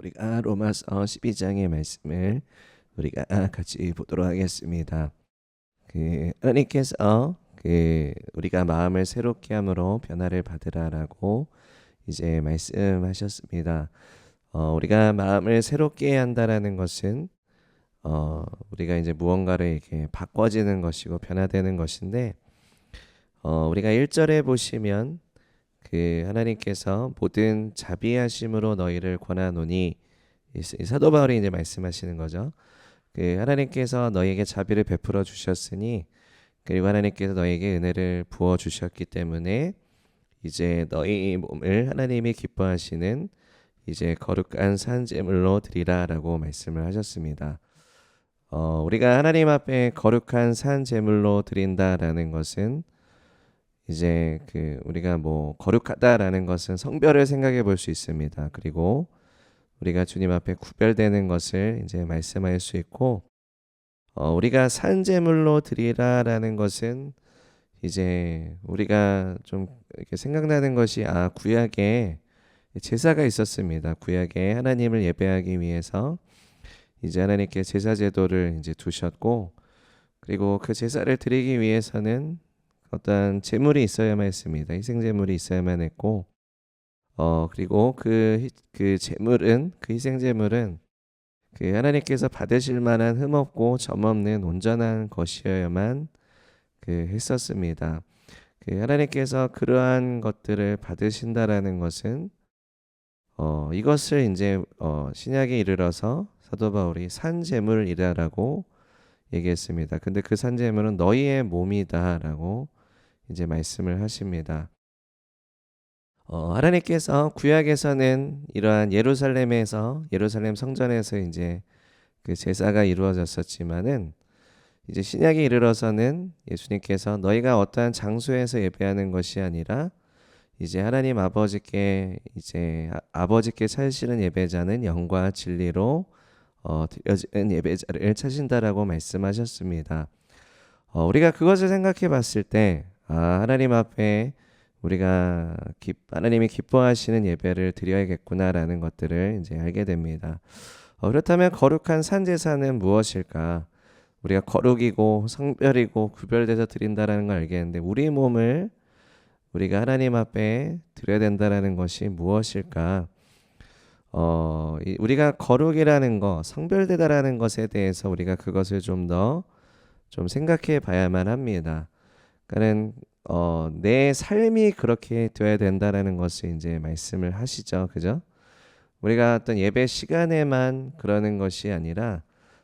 우리가 로마서 12장의 말씀을 우리가 같이 보도록 하겠습니다. 하나님께서 우리가 마음을 새롭게 함으로 변화를 받으라라고 이제 말씀하셨습니다. 우리가 마음을 새롭게 한다라는 것은 우리가 이제 무언가를 이렇게 바꿔지는 것이고 변화되는 것인데, 우리가 1절에 보시면 하나님께서 모든 자비하심으로 너희를 권하노니, 이 사도 바울이 이제 말씀하시는 거죠. 하나님께서 너희에게 자비를 베풀어 주셨으니, 그리고 하나님께서 너희에게 은혜를 부어 주셨기 때문에 이제 너희 몸을 하나님이 기뻐하시는 이제 거룩한 산 제물로 드리라라고 말씀을 하셨습니다. 우리가 하나님 앞에 거룩한 산 제물로 드린다라는 것은 이제 우리가 거룩하다라는 것은 성별을 생각해 볼 수 있습니다. 그리고 우리가 주님 앞에 구별되는 것을 이제 말씀할 수 있고, 우리가 산 제물로 드리라라는 것은 이제 우리가 좀 이렇게 생각나는 것이 구약에 제사가 있었습니다. 구약에 하나님을 예배하기 위해서 이제 하나님께 제사 제도를 이제 두셨고, 그리고 그 제사를 드리기 위해서는 어떤 제물이 있어야만 했습니다. 희생 제물이 있어야만 했고, 그리고 그 제물은, 그 희생 제물은 하나님께서 받으실 만한 흠없고 점없는 온전한 것이어야만 했었습니다. 하나님께서 그러한 것들을 받으신다라는 것은 이것을 이제 신약에 이르러서 사도 바울이 산 제물이다라고 얘기했습니다. 근데 그 산 제물은 너희의 몸이다라고 이제 말씀을 하십니다. 하나님께서 구약에서는 이러한 예루살렘 성전에서 이제 그 제사가 이루어졌었지만은, 이제 신약에 이르러서는 예수님께서 너희가 어떠한 장소에서 예배하는 것이 아니라 이제 하나님 아버지께 아버지께 찾으시는 예배자는 영과 진리로 드려지는 예배자를 찾으신다라고 말씀하셨습니다. 우리가 그것을 생각해 봤을 때 하나님 앞에 우리가 하나님이 기뻐하시는 예배를 드려야겠구나라는 것들을 이제 알게 됩니다. 그렇다면 거룩한 산제사는 무엇일까? 우리가 거룩이고 성별이고 구별돼서 드린다라는 걸 알겠는데, 우리 몸을 우리가 하나님 앞에 드려야 된다라는 것이 무엇일까? 우리가 거룩이라는 것, 성별되다라는 것에 대해서 우리가 그것을 좀 더 생각해 봐야만 합니다. 그러니까는 내 삶이 그렇게 되어야 된다라는 것을 이제 말씀을 하시죠. 그죠? 우리가 어떤 예배 시간에만 그러는 것이 아니라,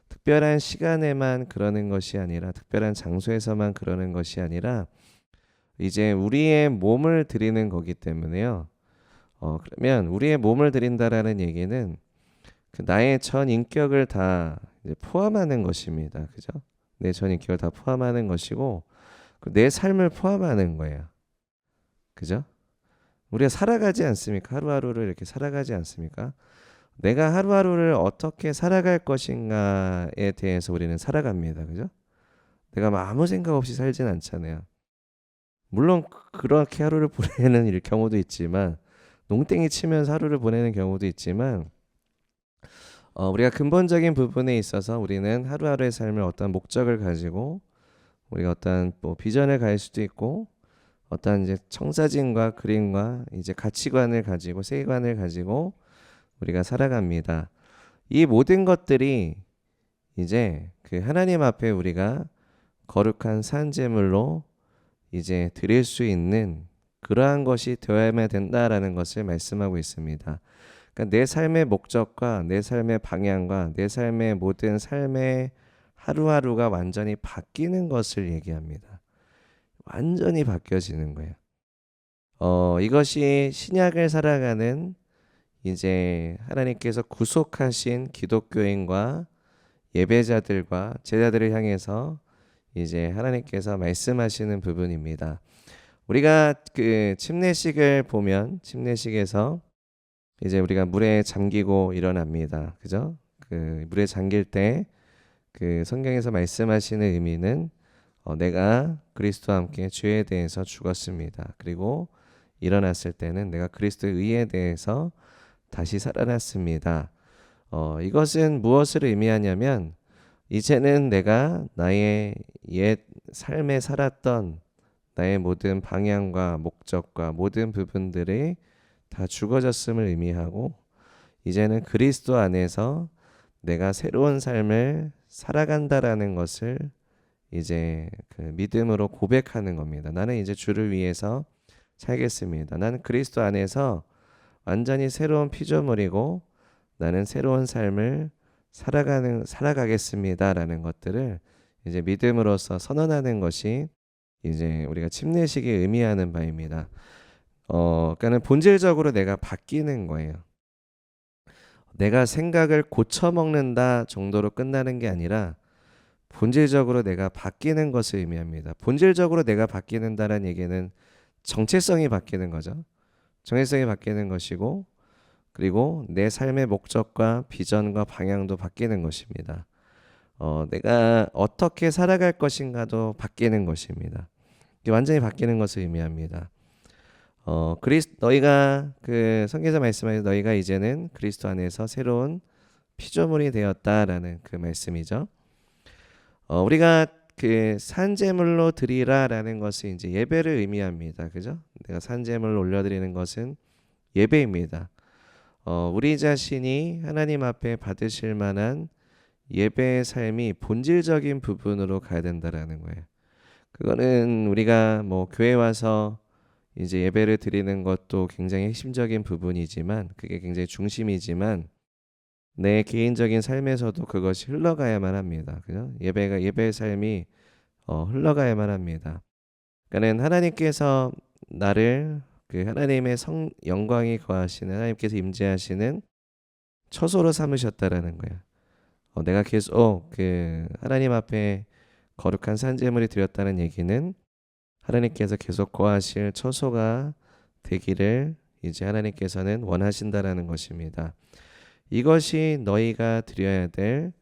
특별한 시간에만 그러는 것이 아니라, 특별한 장소에서만 그러는 것이 아니라, 이제 우리의 몸을 드리는 거기 때문에요. 그러면 우리의 몸을 드린다라는 얘기는 나의 전 인격을 다 이제 포함하는 것입니다. 그죠? 내 전 인격을 다 포함하는 것이고, 내 삶을 포함하는 거예요. 그죠? 우리가 살아가지 않습니까? 하루하루를 이렇게 살아가지 않습니까? 내가 하루하루를 어떻게 살아갈 것인가에 대해서 우리는 살아갑니다. 그죠? 내가 아무 생각 없이 살진 않잖아요. 물론 그렇게 하루를 보내는 경우도 있지만, 농땡이 치면서 하루를 보내는 경우도 있지만, 우리가 근본적인 부분에 있어서 우리는 하루하루의 삶을 어떤 목적을 가지고, 우리가 어떤 비전을 가질 수도 있고, 어떤 이제 청사진과 그림과 이제 가치관을 가지고, 세계관을 가지고 우리가 살아갑니다. 이 모든 것들이 이제 하나님 앞에 우리가 거룩한 산 제물로 이제 드릴 수 있는 그러한 것이 되어야만 된다라는 것을 말씀하고 있습니다. 그러니까 내 삶의 목적과 내 삶의 방향과 내 삶의 모든 삶의 하루하루가 완전히 바뀌는 것을 얘기합니다. 완전히 바뀌어지는 거예요. 이것이 신약을 살아가는 이제 하나님께서 구속하신 기독교인과 예배자들과 제자들을 향해서 이제 하나님께서 말씀하시는 부분입니다. 우리가 침례식을 보면, 침례식에서 이제 우리가 물에 잠기고 일어납니다. 그죠? 물에 잠길 때 성경에서 말씀하시는 의미는 내가 그리스도와 함께 죄에 대해서 죽었습니다. 그리고 일어났을 때는 내가 그리스도의 의에 대해서 다시 살아났습니다. 이것은 무엇을 의미하냐면 이제는 내가 나의 옛 삶에 살았던 나의 모든 방향과 목적과 모든 부분들이 다 죽어졌음을 의미하고 이제는 그리스도 안에서 내가 새로운 삶을 살아간다라는 것을 이제 그 믿음으로 고백하는 겁니다. 나는 이제 주를 위해서 살겠습니다. 나는 그리스도 안에서 완전히 새로운 피조물이고 나는 새로운 삶을 살아가겠습니다라는 것들을 이제 믿음으로써 선언하는 것이 이제 우리가 침례식이 의미하는 바입니다. 그러니까는 본질적으로 내가 바뀌는 거예요. 내가 생각을 고쳐 먹는다 정도로 끝나는 게 아니라 본질적으로 내가 바뀌는 것을 의미합니다. 본질적으로 내가 바뀌는다는 얘기는 정체성이 바뀌는 거죠. 정체성이 바뀌는 것이고 그리고 내 삶의 목적과 비전과 방향도 바뀌는 것입니다. 내가 어떻게 살아갈 것인가도 바뀌는 것입니다. 이게 완전히 바뀌는 것을 의미합니다. 너희가 그 성경에서 말씀하신 너희가 이제는 그리스도 안에서 새로운 피조물이 되었다라는 그 말씀이죠. 우리가 그 산제물로 드리라라는 것이 이제 예배를 의미합니다. 그죠? 내가 산제물을 올려드리는 것은 예배입니다. 우리 자신이 하나님 앞에 받으실 만한 예배의 삶이 본질적인 부분으로 가야 된다라는 거예요. 그거는 우리가 뭐 교회 와서 이제 예배를 드리는 것도 굉장히 핵심적인 부분이지만 그게 굉장히 중심이지만 내 개인적인 삶에서도 그것이 흘러가야만 합니다. 그죠? 예배의 삶이 흘러가야만 합니다. 그러니까는 하나님께서 나를 그 하나님의 영광이 거하시는 하나님께서 임재하시는 처소로 삼으셨다라는 거예요. 내가 계속 그 하나님 앞에 거룩한 산제물이 드렸다는 얘기는 하나님께서 계속 거하실 처소가 되기를 이제 하나님께서는 원하신다라는 것입니다. 이것이 너희가 드려야 될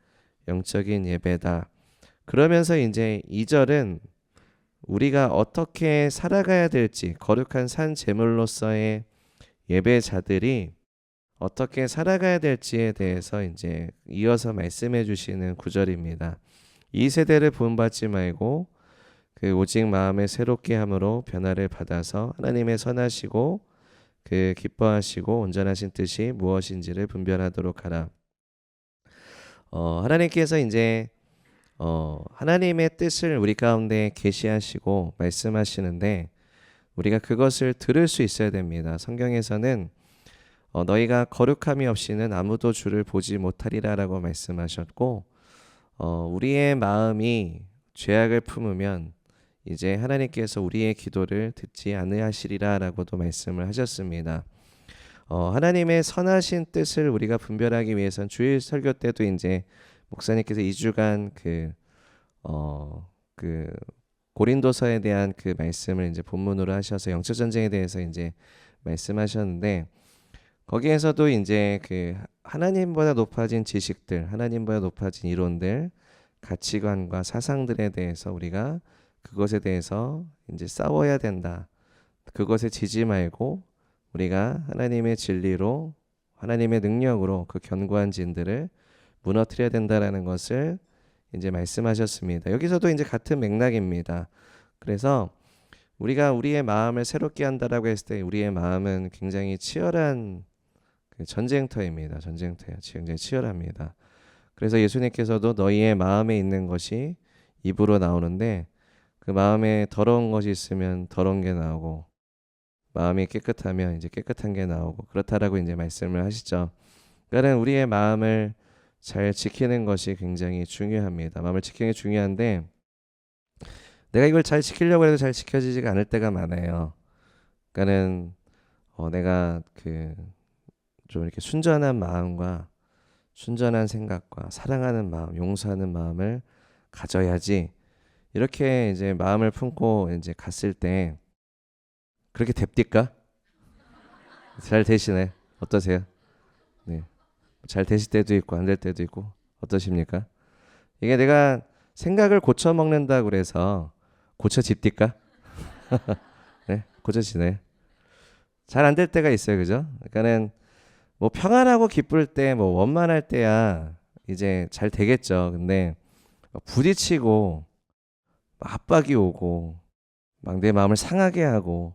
영적인 예배다. 그러면서 이제 2절은 우리가 어떻게 살아가야 될지 거룩한 산 제물로서의 예배자들이 어떻게 살아가야 될지에 대해서 이제 이어서 말씀해 주시는 구절입니다. 이 세대를 본받지 말고 그 오직 마음을 새롭게 함으로 변화를 받아서 하나님의 선하시고 그 기뻐하시고 온전하신 뜻이 무엇인지를 분별하도록 하라. 하나님께서 이제 하나님의 뜻을 우리 가운데 계시하시고 말씀하시는데 우리가 그것을 들을 수 있어야 됩니다. 성경에서는 너희가 거룩함이 없이는 아무도 주를 보지 못하리라라고 말씀하셨고 우리의 마음이 죄악을 품으면 이제 하나님께서 우리의 기도를 듣지 않으시리라라고도 말씀을 하셨습니다. 하나님의 선하신 뜻을 우리가 분별하기 위해선 주일 설교 때도 이제 목사님께서 2주간 그 고린도서에 대한 그 말씀을 이제 본문으로 하셔서 영적 전쟁에 대해서 이제 말씀하셨는데 거기에서도 이제 그 하나님보다 높아진 지식들, 하나님보다 높아진 이론들, 가치관과 사상들에 대해서 우리가 그것에 대해서 이제 싸워야 된다. 그것에 지지 말고 우리가 하나님의 진리로 하나님의 능력으로 그 견고한 진들을 무너뜨려야 된다라는 것을 이제 말씀하셨습니다. 여기서도 이제 같은 맥락입니다. 그래서 우리가 우리의 마음을 새롭게 한다라고 했을 때 우리의 마음은 굉장히 치열한 그 전쟁터입니다. 전쟁터예요. 굉장히 치열합니다. 그래서 예수님께서도 너희의 마음에 있는 것이 입으로 나오는데 그 마음에 더러운 것이 있으면 더러운 게 나오고 마음이 깨끗하면 이제 깨끗한 게 나오고 그렇다라고 이제 말씀을 하시죠. 그러니까 우리의 마음을 잘 지키는 것이 굉장히 중요합니다. 마음을 지키는 게 중요한데 내가 이걸 잘 지키려고 해도 잘 지켜지지가 않을 때가 많아요. 그러니까는 내가 그 좀 이렇게 순전한 마음과 순전한 생각과 사랑하는 마음, 용서하는 마음을 가져야지 이렇게 이제 마음을 품고 이제 갔을 때 그렇게 됩니까? 잘 되시네. 어떠세요? 네. 잘 되실 때도 있고 안 될 때도 있고 어떠십니까? 이게 내가 생각을 고쳐 먹는다고 그래서 고쳐집니까? 네, 고쳐지네. 잘 안 될 때가 있어요, 그죠? 그러니까는 뭐 평안하고 기쁠 때, 뭐 원만할 때야 이제 잘 되겠죠. 근데 막 부딪히고 막 압박이 오고 막 내 마음을 상하게 하고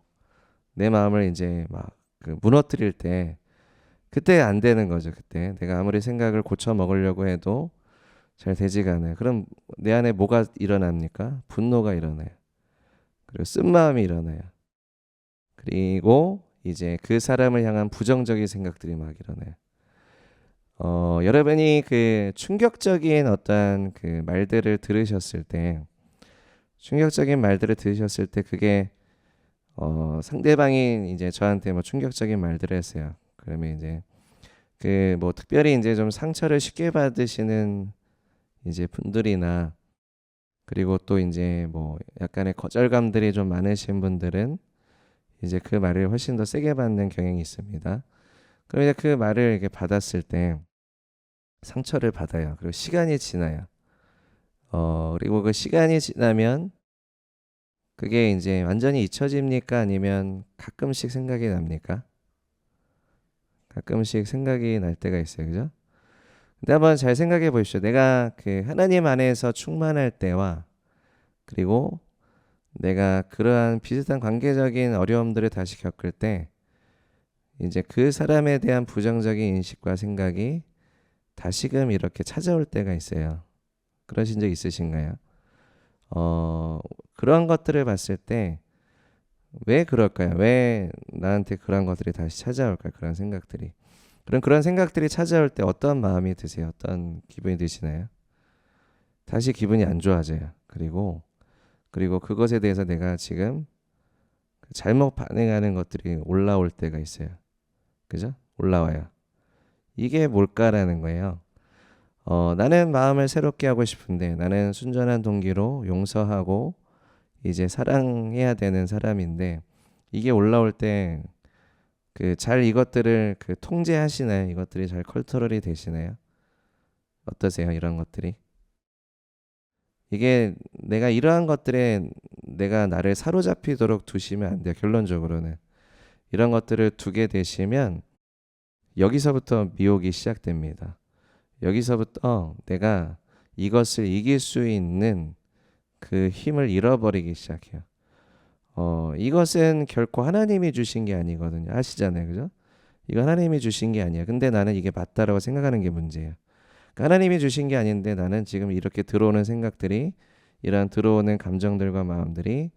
내 마음을 이제 막 그 무너뜨릴 때 그때 안 되는 거죠. 그때 내가 아무리 생각을 고쳐 먹으려고 해도 잘 되지가 않아요. 그럼 내 안에 뭐가 일어납니까? 분노가 일어나요. 그리고 쓴마음이 일어나요. 그리고 이제 그 사람을 향한 부정적인 생각들이 막 일어나요. 여러분이 그 충격적인 어떤 그 말들을 들으셨을 때, 충격적인 말들을 들으셨을 때 그게 상대방이 이제 저한테 뭐 충격적인 말들을 했어요. 그러면 이제 그 뭐 특별히 이제 좀 상처를 쉽게 받으시는 이제 분들이나 그리고 또 이제 뭐 약간의 거절감들이 좀 많으신 분들은 이제 그 말을 훨씬 더 세게 받는 경향이 있습니다. 그럼 이제 그 말을 이렇게 받았을 때 상처를 받아요. 그리고 시간이 지나요. 그리고 그 시간이 지나면 그게 이제 완전히 잊혀집니까? 아니면 가끔씩 생각이 납니까? 가끔씩 생각이 날 때가 있어요. 그죠? 근데 한번 잘 생각해 보십시오. 내가 그 하나님 안에서 충만할 때와 그리고 내가 그러한 비슷한 관계적인 어려움들을 다시 겪을 때 이제 그 사람에 대한 부정적인 인식과 생각이 다시금 이렇게 찾아올 때가 있어요. 그러신 적 있으신가요? 그런 것들을 봤을 때 왜 그럴까요? 왜 나한테 그런 것들이 다시 찾아올까요? 그런 생각들이. 그런 생각들이 찾아올 때 어떤 마음이 드세요? 어떤 기분이 드시나요? 다시 기분이 안 좋아져요. 그리고 그것에 대해서 내가 지금 잘못 반응하는 것들이 올라올 때가 있어요. 그죠? 올라와요. 이게 뭘까라는 거예요. 나는 마음을 새롭게 하고 싶은데 나는 순전한 동기로 용서하고 이제 사랑해야 되는 사람인데 이게 올라올 때 그 잘 이것들을 그 통제하시나요? 이것들이 잘 컨트롤이 되시나요? 어떠세요? 이런 것들이. 이게 내가 이러한 것들에 내가 나를 사로잡히도록 두시면 안 돼요. 결론적으로는. 이런 것들을 두게 되시면 여기서부터 미혹이 시작됩니다. 여기서부터 내가 이것을 이길 수 있는 그 힘을 잃어버리기 시작해요. 이것은 결코 하나님이 주신 게 아니거든요. 아시잖아요. 그죠? 이거 하나님이 주신 게 아니야. 근데 나는 이게 맞다라고 생각하는 게 문제예요. 그러니까 하나님이 주신 게 아닌데 나는 지금 이렇게 들어오는 생각들이 이러한 들어오는 감정들과 마음들이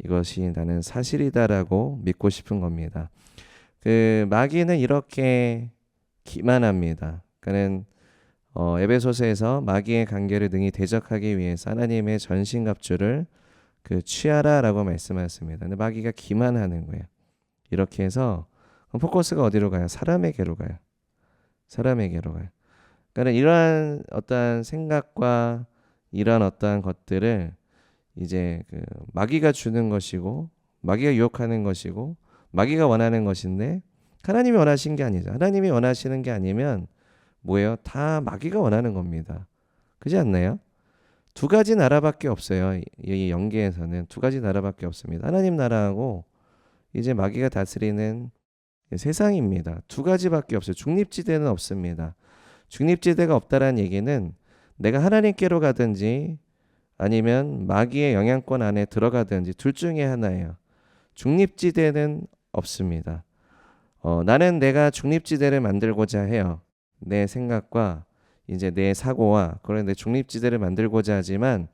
이것이 나는 사실이다라고 믿고 싶은 겁니다. 그 마귀는 이렇게 기만합니다. 그는 에베소서에서 마귀의 관계를 능히 대적하기 위해서 하나님의 전신갑주를 그 취하라라고 말씀하셨습니다. 근데 마귀가 기만하는 거예요. 이렇게 해서 포커스가 어디로 가요? 사람에게로 가요. 사람에게로 가요. 그러니까 이러한 어떠한 생각과 이러한 어떠한 것들을 이제 그 마귀가 주는 것이고 마귀가 유혹하는 것이고 마귀가 원하는 것인데 하나님이 원하신 게 아니죠. 하나님이 원하시는 게 아니면 뭐예요? 다 마귀가 원하는 겁니다. 그렇지 않나요? 두 가지 나라밖에 없어요. 이 영계에서는 두 가지 나라밖에 없습니다. 하나님 나라하고 이제 마귀가 다스리는 세상입니다. 두 가지밖에 없어요. 중립지대는 없습니다. 중립지대가 없다라는 얘기는 내가 하나님께로 가든지 아니면 마귀의 영향권 안에 들어가든지 둘 중에 하나예요. 중립지대는 없습니다. 나는 내가 중립지대를 만들고자 해요. 내 생각과 이제 내 사고와 그런 내 중립지대를 만들고자 하지만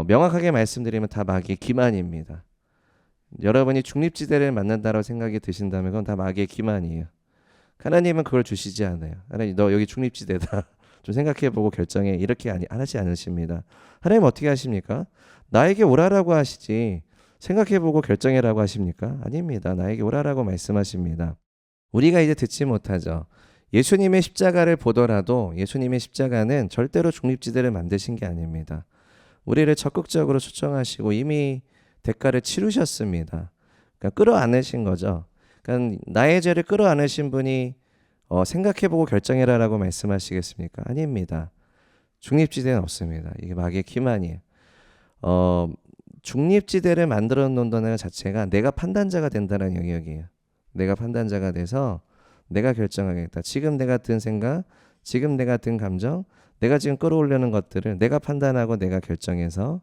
명확하게 말씀드리면 다 마귀의 기만입니다. 여러분이 중립지대를 만난다고 생각이 드신다면 그건 다 마귀의 기만이에요. 하나님은 그걸 주시지 않아요. 하나님 너 여기 중립지대다. 좀 생각해보고 결정해. 이렇게 하지 않으십니다. 하나님 어떻게 하십니까? 나에게 오라라고 하시지 생각해보고 결정해라고 하십니까? 아닙니다. 나에게 오라라고 말씀하십니다. 우리가 이제 듣지 못하죠. 예수님의 십자가를 보더라도 예수님의 십자가는 절대로 중립지대를 만드신 게 아닙니다. 우리를 적극적으로 초청하시고 이미 대가를 치르셨습니다. 그러니까 끌어안으신 거죠. 그러니까 나의 죄를 끌어안으신 분이 생각해보고 결정해라라고 말씀하시겠습니까? 아닙니다. 중립지대는 없습니다. 이게 마귀의 기만이에요. 중립지대를 만들어 놓는다는 것 자체가 내가 판단자가 된다는 영역이에요. 내가 판단자가 돼서 내가 결정하겠다. 지금 내가 든 생각, 지금 내가 든 감정, 내가 지금 끌어올리는 것들을 내가 판단하고 내가 결정해서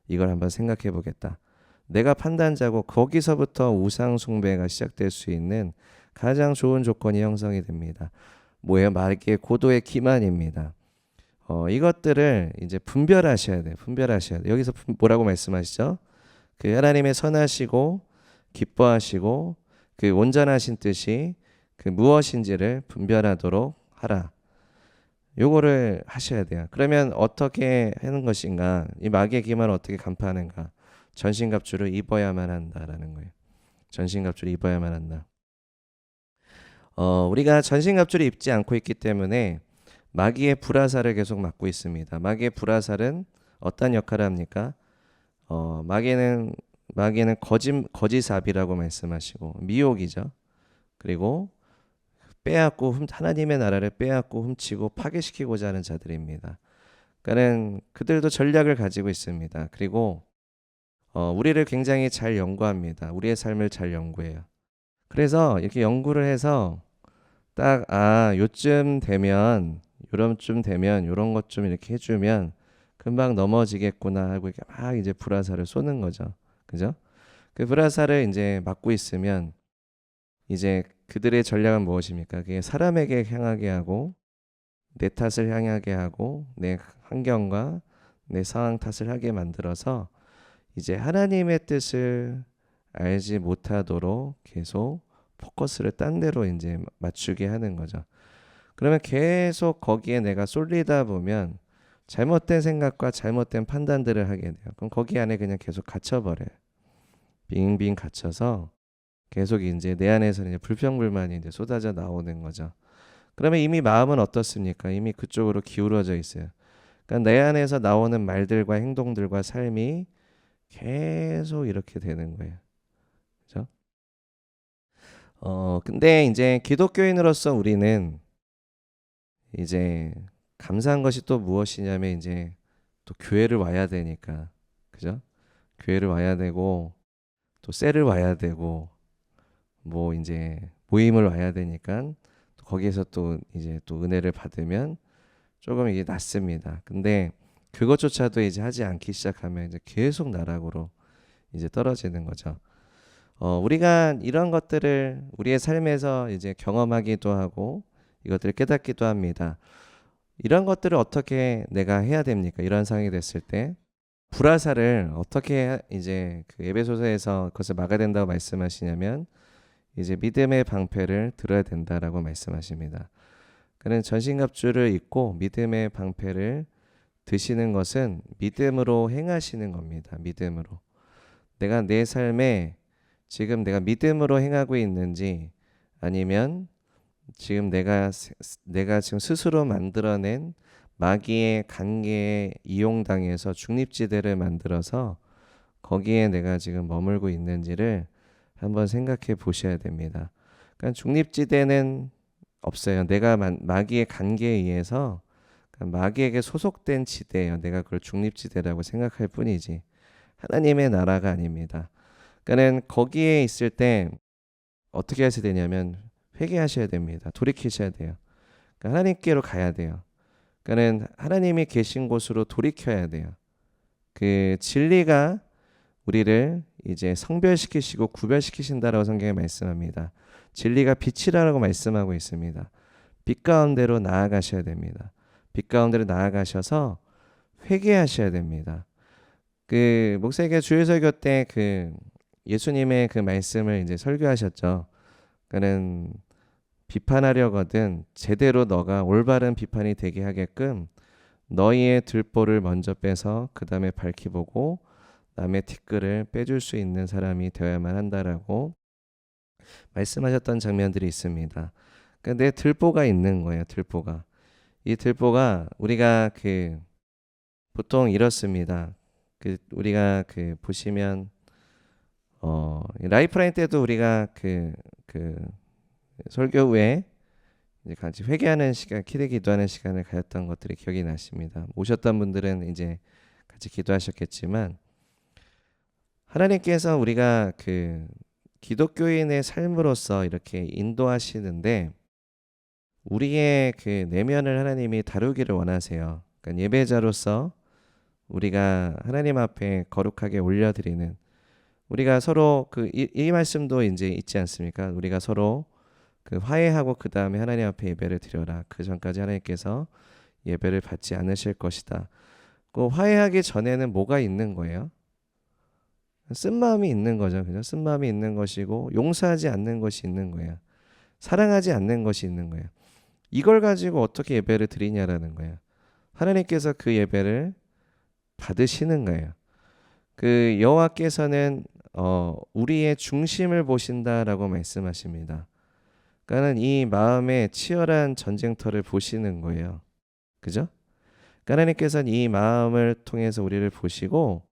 이걸 한번 생각해 보겠다. 내가 판단자고 거기서부터 우상 숭배가 시작될 수 있는 가장 좋은 조건이 형성이 됩니다. 뭐예요? 말기의 고도의 기만입니다. 이것들을 이제 분별하셔야 돼요. 분별하셔야 돼요. 여기서 뭐라고 말씀하시죠? 그 하나님의 선하시고 기뻐하시고 그 온전하신 뜻이 그 무엇인지를 분별하도록 하라. 요거를 하셔야 돼요. 그러면 어떻게 하는 것인가? 이 마귀의 기만을 어떻게 간파하는가? 전신갑주를 입어야만 한다라는 거예요. 전신갑주를 입어야만 한다. 우리가 전신갑주를 입지 않고 있기 때문에 마귀의 불화살을 계속 맞고 있습니다. 마귀의 불화살은 어떤 역할을 합니까? 마귀는 거짓삽이라고 말씀하시고 미혹이죠. 그리고 빼앗고 하나님의 나라를 빼앗고 훔치고 파괴시키고자 하는 자들입니다. 그러니까는 그들도 전략을 가지고 있습니다. 그리고 우리를 굉장히 잘 연구합니다. 우리의 삶을 잘 연구해요. 그래서 이렇게 연구를 해서 딱 요쯤 되면 요런 것 좀 이렇게 해주면 금방 넘어지겠구나 하고 이렇게 막 이제 불화살을 쏘는 거죠. 그죠? 그 불화살을 이제 맞고 있으면 이제 그들의 전략은 무엇입니까? 그게 사람에게 향하게 하고 내 탓을 향하게 하고 내 환경과 내 상황 탓을 하게 만들어서 이제 하나님의 뜻을 알지 못하도록 계속 포커스를 딴 데로 이제 맞추게 하는 거죠. 그러면 계속 거기에 내가 쏠리다 보면 잘못된 생각과 잘못된 판단들을 하게 돼요. 그럼 거기 안에 그냥 계속 갇혀버려요. 빙빙 갇혀서 계속 이제 내 안에서 이제 불평불만이 이제 쏟아져 나오는 거죠. 그러면 이미 마음은 어떻습니까? 이미 그쪽으로 기울어져 있어요. 그러니까 내 안에서 나오는 말들과 행동들과 삶이 계속 이렇게 되는 거예요. 그죠? 근데 이제 기독교인으로서 우리는 이제 감사한 것이 또 무엇이냐면 이제 또 교회를 와야 되니까. 그죠? 교회를 와야 되고 또 셀을 와야 되고 뭐 이제 모임을 와야 되니까 또 거기에서 또 이제 또 은혜를 받으면 조금 이게 낫습니다. 근데 그것조차도 이제 하지 않기 시작하면 이제 계속 나락으로 이제 떨어지는 거죠. 우리가 이런 것들을 우리의 삶에서 이제 경험하기도 하고 이것들을 깨닫기도 합니다. 이런 것들을 어떻게 내가 해야 됩니까? 이런 상황이 됐을 때 불화살을 어떻게 이제 그 에베소서에서 그것을 막아야 된다고 말씀하시냐면 이제 믿음의 방패를 들어야 된다라고 말씀하십니다. 그는 전신갑주를 입고 믿음의 방패를 드시는 것은 믿음으로 행하시는 겁니다. 믿음으로. 내가 내 삶에 지금 내가 믿음으로 행하고 있는지 아니면 지금 내가 지금 스스로 만들어낸 마귀의 관계에 이용당해서 중립지대를 만들어서 거기에 내가 지금 머물고 있는지를 한번 생각해 보셔야 됩니다. 그러니까 중립지대는 없어요. 내가 마귀의 관계에 의해서 그러니까 마귀에게 소속된 지대예요. 내가 그걸 중립지대라고 생각할 뿐이지 하나님의 나라가 아닙니다. 그러니까 거기에 있을 때 어떻게 하셔야 되냐면 회개하셔야 됩니다. 돌이키셔야 돼요. 그러니까 하나님께로 가야 돼요. 그러니까 하나님이 계신 곳으로 돌이켜야 돼요. 그 진리가 우리를 이제 성별시키시고 구별시키신다라고 성경에 말씀합니다. 진리가 빛이라고 말씀하고 있습니다. 빛 가운데로 나아가셔야 됩니다. 빛 가운데로 나아가셔서 회개하셔야 됩니다. 그 목사님께서 주일설교 때 그 예수님의 그 말씀을 이제 설교하셨죠. 그는 비판하려거든 제대로 너가 올바른 비판이 되게 하게끔 너희의 들보를 먼저 빼서 그 다음에 밝히보고 남의 티끌을 빼줄 수 있는 사람이 되어야만 한다라고 말씀하셨던 장면들이 있습니다. 그러니까 내 들보가 있는 거예요. 들보가. 이 들보가 우리가 그 보통 이렇습니다. 그 우리가 그 보시면 라이프라인 때도 우리가 그 설교 후에 이제 같이 회개하는 시간, 기도 기도하는 시간을 가졌던 것들이 기억이 나십니다. 오셨던 분들은 이제 같이 기도하셨겠지만 하나님께서 우리가 그 기독교인의 삶으로서 이렇게 인도하시는데 우리의 그 내면을 하나님이 다루기를 원하세요. 그러니까 예배자로서 우리가 하나님 앞에 거룩하게 올려드리는, 우리가 서로 이 말씀도 이제 있지 않습니까? 우리가 서로 그 화해하고 그 다음에 하나님 앞에 예배를 드려라. 그 전까지 하나님께서 예배를 받지 않으실 것이다. 그 화해하기 전에는 뭐가 있는 거예요? 쓴 마음이 있는 거죠. 그죠? 쓴 마음이 있는 것이고 용서하지 않는 것이 있는 거예요. 사랑하지 않는 것이 있는 거예요. 이걸 가지고 어떻게 예배를 드리냐라는 거예요. 하나님께서 그 예배를 받으시는 거예요. 그 여호와께서는 우리의 중심을 보신다라고 말씀하십니다. 그러니까는 이 마음의 치열한 전쟁터를 보시는 거예요. 그죠? 그러니까 하나님께서는 이 마음을 통해서 우리를 보시고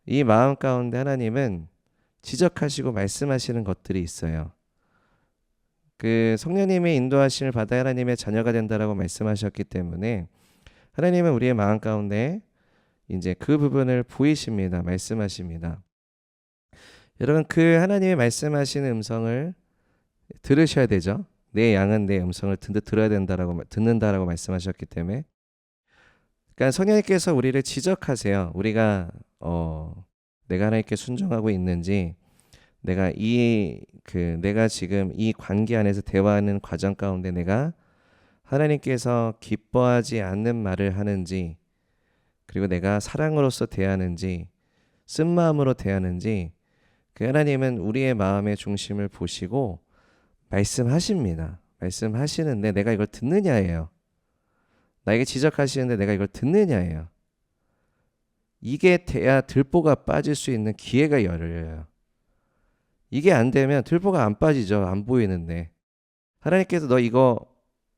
이 마음 가운데 하나님은 지적하시고 말씀하시는 것들이 있어요. 그 성령님의 인도하심을 받아 하나님의 자녀가 된다라고 말씀하셨기 때문에 하나님은 우리의 마음 가운데 이제 그 부분을 보이십니다. 말씀하십니다. 여러분, 그 하나님의 말씀하시는 음성을 들으셔야 되죠. 내 양은 내 음성을 들어야 된다라고 듣는다라고 말씀하셨기 때문에, 그러니까 성령님께서 우리를 지적하세요. 우리가 내가 하나님께 순종하고 있는지, 내가 지금 이 관계 안에서 대화하는 과정 가운데 내가 하나님께서 기뻐하지 않는 말을 하는지, 그리고 내가 사랑으로서 대하는지, 쓴 마음으로 대하는지, 그 하나님은 우리의 마음의 중심을 보시고 말씀하십니다. 말씀하시는데 내가 이걸 듣느냐예요. 나에게 지적하시는데 내가 이걸 듣느냐예요. 이게 돼야 들보가 빠질 수 있는 기회가 열려요. 이게 안 되면 들보가 안 빠지죠. 안 보이는데. 하나님께서 너 이거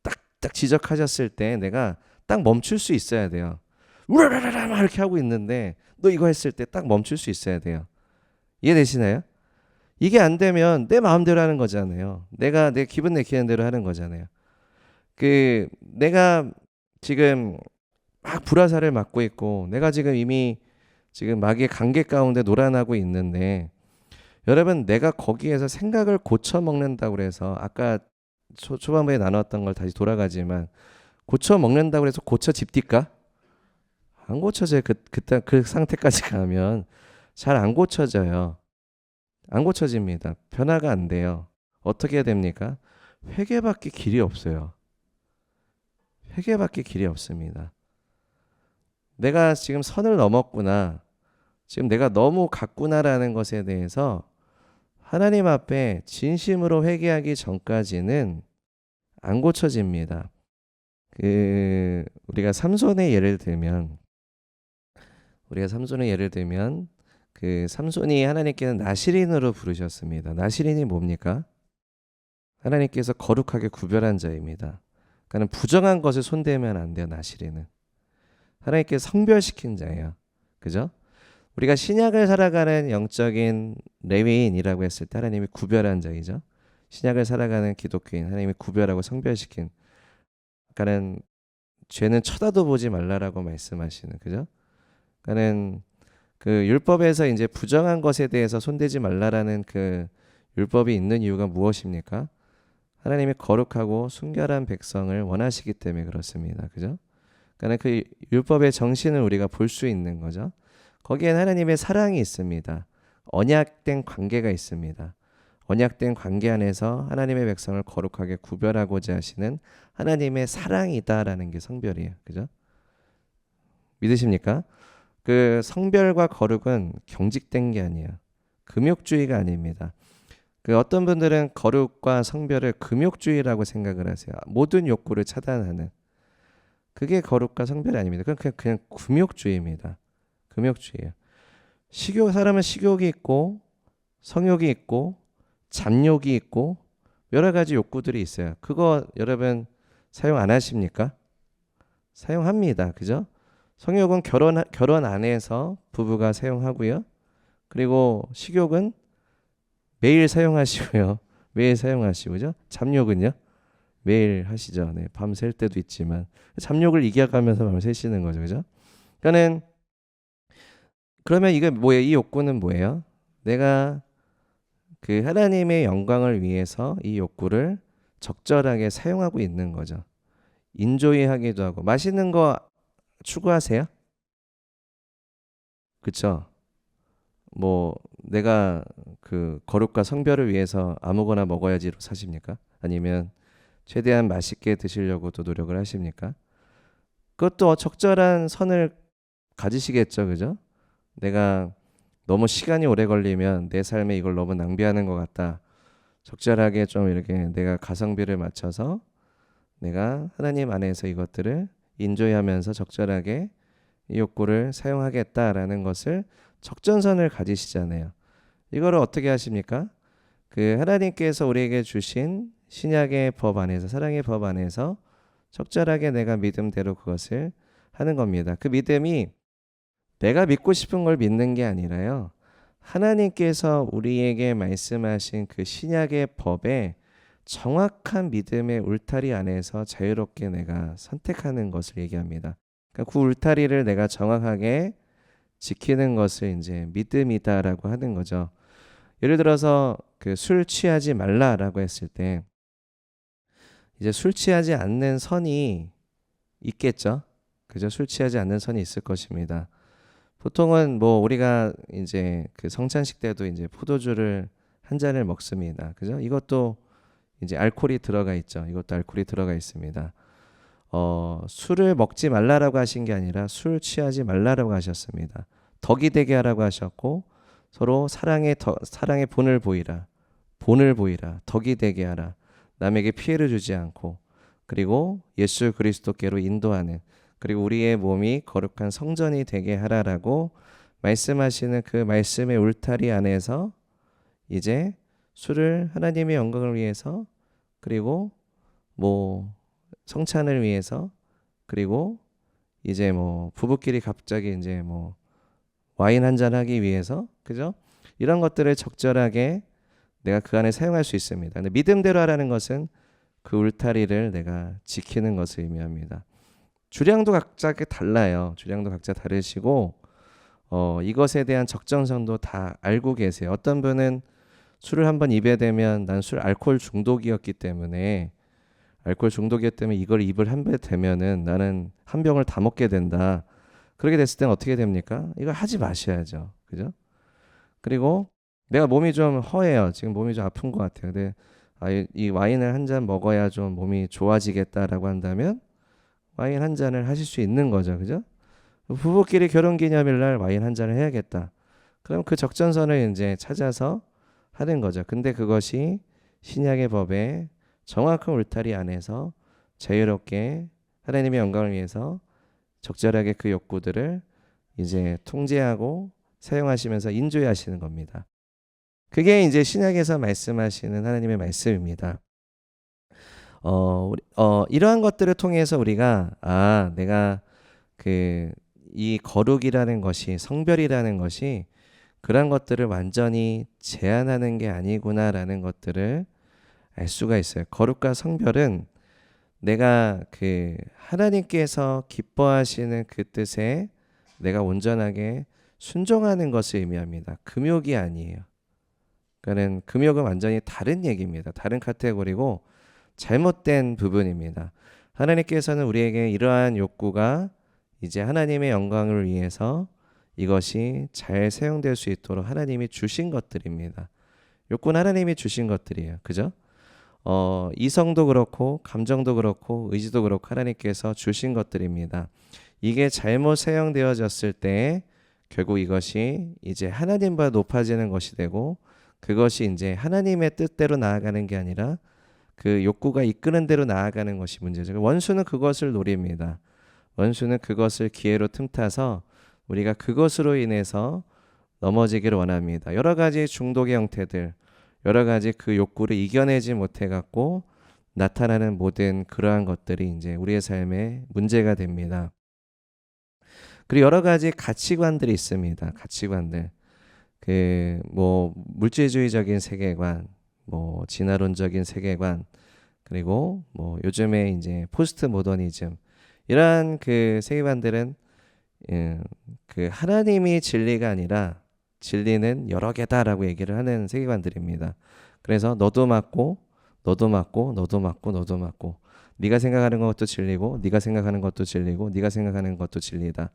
딱 지적하셨을 때 내가 딱 멈출 수 있어야 돼요. 우라라라 막 이렇게 하고 있는데 너 이거 했을 때 딱 멈출 수 있어야 돼요. 이해되시나요? 이게 안 되면 내 마음대로 하는 거잖아요. 내가 내 기분 내키는 대로 하는 거잖아요. 내가 지금 막 불화살을 맞고 있고 내가 지금 이미 지금 마귀의 관계 가운데 놀아나고 있는데, 여러분, 내가 거기에서 생각을 고쳐 먹는다고 그래서 아까 초반부에 나눴던 걸 다시 돌아가지만 고쳐 먹는다고 해서 고쳐 집딜까? 안 고쳐져요. 그때 그 상태까지 가면 잘 안 고쳐져요. 안 고쳐집니다. 변화가 안 돼요. 어떻게 해야 됩니까? 회개밖에 길이 없어요. 회개밖에 길이 없습니다. 내가 지금 선을 넘었구나. 지금 내가 너무 갔구나라는 것에 대해서 하나님 앞에 진심으로 회개하기 전까지는 안 고쳐집니다. 우리가 삼손의 예를 들면 그 삼손이 하나님께는 나시린으로 부르셨습니다. 나시린이 뭡니까? 하나님께서 거룩하게 구별한 자입니다. 그러니까 부정한 것을 손대면 안 돼요. 나시린은 하나님께서 성별시킨 자예요. 그죠? 우리가 신약을 살아가는 영적인 레위인이라고 했을 때 하나님이 구별한 자이죠. 신약을 살아가는 기독교인 하나님이 구별하고 성별시킨, 그러니까는 죄는 쳐다도 보지 말라라고 말씀하시는, 그죠? 그러니까는 그 율법에서 이제 부정한 것에 대해서 손대지 말라라는 그 율법이 있는 이유가 무엇입니까? 하나님이 거룩하고 순결한 백성을 원하시기 때문에 그렇습니다. 그죠? 그러니까 그 율법의 정신을 우리가 볼 수 있는 거죠. 거기엔 하나님의 사랑이 있습니다. 언약된 관계가 있습니다. 언약된 관계 안에서 하나님의 백성을 거룩하게 구별하고자 하시는 하나님의 사랑이다라는 게 성별이에요. 그죠? 믿으십니까? 그 성별과 거룩은 경직된 게 아니에요. 금욕주의가 아닙니다. 그 어떤 분들은 거룩과 성별을 금욕주의라고 생각을 하세요. 모든 욕구를 차단하는. 그게 거룩과 성별이 아닙니다. 그건 그냥 금욕주의입니다. 금욕주의예요. 사람은 식욕이 있고 성욕이 있고 잡욕이 있고 여러 가지 욕구들이 있어요. 그거 여러분 사용 안 하십니까? 사용합니다. 그죠? 성욕은 결혼 안에서 부부가 사용하고요. 그리고 식욕은 매일 사용하시고요. 매일 사용하시고, 그죠? 잡욕은요? 매일 하시죠. 네, 밤샐 때도 있지만 잡욕을 이겨가면서 밤새시는 거죠. 그죠? 그러면 이게 뭐예요? 이 욕구는 뭐예요? 내가 그 하나님의 영광을 위해서 이 욕구를 적절하게 사용하고 있는 거죠. 인조이하기도 하고. 맛있는 거 추구하세요? 그쵸? 뭐 내가 그 거룩과 성별을 위해서 아무거나 먹어야지로 사십니까? 아니면 최대한 맛있게 드시려고도 노력을 하십니까? 그것도 적절한 선을 가지시겠죠, 그죠? 내가 너무 시간이 오래 걸리면 내 삶에 이걸 너무 낭비하는 것 같다. 적절하게 좀 이렇게 내가 가성비를 맞춰서 내가 하나님 안에서 이것들을 인조하면서 적절하게 이 욕구를 사용하겠다라는 것을 적전선을 가지시잖아요. 이거를 어떻게 하십니까? 그 하나님께서 우리에게 주신 신약의 법 안에서, 사랑의 법 안에서 적절하게 내가 믿음대로 그것을 하는 겁니다. 그 믿음이 내가 믿고 싶은 걸 믿는 게 아니라요. 하나님께서 우리에게 말씀하신 그 신약의 법에 정확한 믿음의 울타리 안에서 자유롭게 내가 선택하는 것을 얘기합니다. 그러니까 그 울타리를 내가 정확하게 지키는 것을 이제 믿음이다라고 하는 거죠. 예를 들어서 그 술 취하지 말라라고 했을 때 이제 술 취하지 않는 선이 있겠죠. 그죠? 술 취하지 않는 선이 있을 것입니다. 보통은 뭐 우리가 이제 그 성찬식 때도 이제 포도주를 한 잔을 먹습니다. 그죠? 이것도 이제 알코올이 들어가 있죠. 이것도 알코올이 들어가 있습니다. 술을 먹지 말라라고 하신 게 아니라 술 취하지 말라라고 하셨습니다. 덕이 되게 하라고 하셨고 서로 사랑의 본을 보이라, 덕이 되게 하라, 남에게 피해를 주지 않고 그리고 예수 그리스도께로 인도하는 그리고 우리의 몸이 거룩한 성전이 되게 하라라고 말씀하시는 그 말씀의 울타리 안에서 이제 술을 하나님의 영광을 위해서 그리고 뭐 성찬을 위해서 그리고 이제 뭐 부부끼리 갑자기 이제 뭐 와인 한 잔 하기 위해서 그죠? 이런 것들을 적절하게 내가 그 안에 사용할 수 있습니다. 근데 믿음대로 하라는 것은 그 울타리를 내가 지키는 것을 의미합니다. 주량도 각자 달라요. 주량도 각자 다르시고 이것에 대한 적정성도 다 알고 계세요. 어떤 분은 술을 한번 입에 대면 난 술 알코올 중독이었기 때문에 이걸 입을 한 배 되면은 나는 한 병을 다 먹게 된다. 그렇게 됐을 땐 어떻게 됩니까? 이걸 하지 마셔야죠. 그죠? 그리고 내가 몸이 좀 허해요. 지금 몸이 좀 아픈 것 같아요. 근데 이 와인을 한 잔 먹어야 좀 몸이 좋아지겠다라고 한다면 와인 한 잔을 하실 수 있는 거죠. 그죠? 부부끼리 결혼기념일날 와인 한 잔을 해야겠다. 그럼 그 적전선을 이제 찾아서 하는 거죠. 근데 그것이 신약의 법에 정확한 울타리 안에서 자유롭게 하나님의 영광을 위해서 적절하게 그 욕구들을 이제 통제하고 사용하시면서 인조하시는 겁니다. 그게 이제 신약에서 말씀하시는 하나님의 말씀입니다. 이러한 것들을 통해서 우리가 내가 그 이 거룩이라는 것이 성별이라는 것이 그런 것들을 완전히 제한하는 게 아니구나라는 것들을 알 수가 있어요. 거룩과 성별은 내가 그 하나님께서 기뻐하시는 그 뜻에 내가 온전하게 순종하는 것을 의미합니다. 금욕이 아니에요. 그러니까는 금욕은 완전히 다른 얘기입니다. 다른 카테고리고 잘못된 부분입니다. 하나님께서는 우리에게 이러한 욕구가 이제 하나님의 영광을 위해서 이것이 잘 사용될 수 있도록 하나님이 주신 것들입니다. 욕구는 하나님이 주신 것들이에요. 그죠? 이성도 그렇고 감정도 그렇고 의지도 그렇고 하나님께서 주신 것들입니다. 이게 잘못 사용되어졌을 때 결국 이것이 이제 하나님보다 높아지는 것이 되고 그것이 이제 하나님의 뜻대로 나아가는 게 아니라 그 욕구가 이끄는 대로 나아가는 것이 문제죠. 원수는 그것을 노립니다. 원수는 그것을 기회로 틈타서 우리가 그것으로 인해서 넘어지기를 원합니다. 여러 가지 중독의 형태들, 여러 가지 그 욕구를 이겨내지 못해 갖고 나타나는 모든 그러한 것들이 이제 우리의 삶에 문제가 됩니다. 그리고 여러 가지 가치관들이 있습니다. 가치관들. 그 뭐 물질주의적인 세계관, 뭐 진화론적인 세계관, 그리고 뭐 요즘에 이제 포스트 모더니즘 이러한 그 세계관들은 그 하나님이 진리가 아니라 진리는 여러 개다라고 얘기를 하는 세계관들입니다. 그래서 너도 맞고 너도 맞고 너도 맞고 너도 맞고 네가 생각하는 것도 진리고 네가 생각하는 것도 진리고 네가 생각하는 것도 진리다.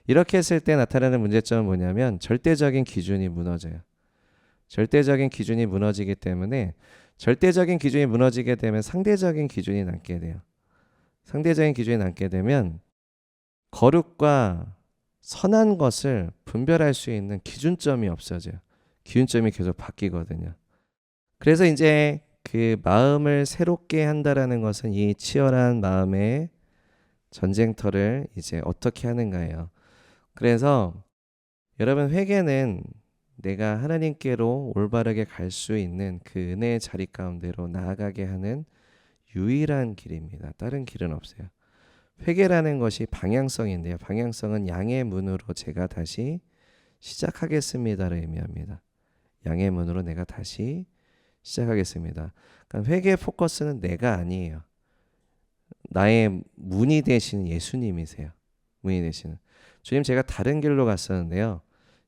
이렇게 했을 때 나타나는 문제점은 뭐냐면 절대적인 기준이 무너져요. 절대적인 기준이 무너지기 때문에 절대적인 기준이 무너지게 되면 상대적인 기준이 남게 돼요. 상대적인 기준이 남게 되면 거룩과 선한 것을 분별할 수 있는 기준점이 없어져요. 기준점이 계속 바뀌거든요. 그래서 이제 그 마음을 새롭게 한다라는 것은 이 치열한 마음의 전쟁터를 이제 어떻게 하는가예요. 그래서 여러분 회개는 내가 하나님께로 올바르게 갈 수 있는 그 은혜의 자리 가운데로 나아가게 하는 유일한 길입니다. 다른 길은 없어요. 회개라는 것이 방향성인데요. 방향성은 양의 문으로 제가 다시 시작하겠습니다를 의미합니다. 양의 문으로 내가 다시 시작하겠습니다. 그러니까 회개의 포커스는 내가 아니에요. 나의 문이 되신 예수님이세요. 문이 되시는 주님, 제가 다른 길로 갔었는데요.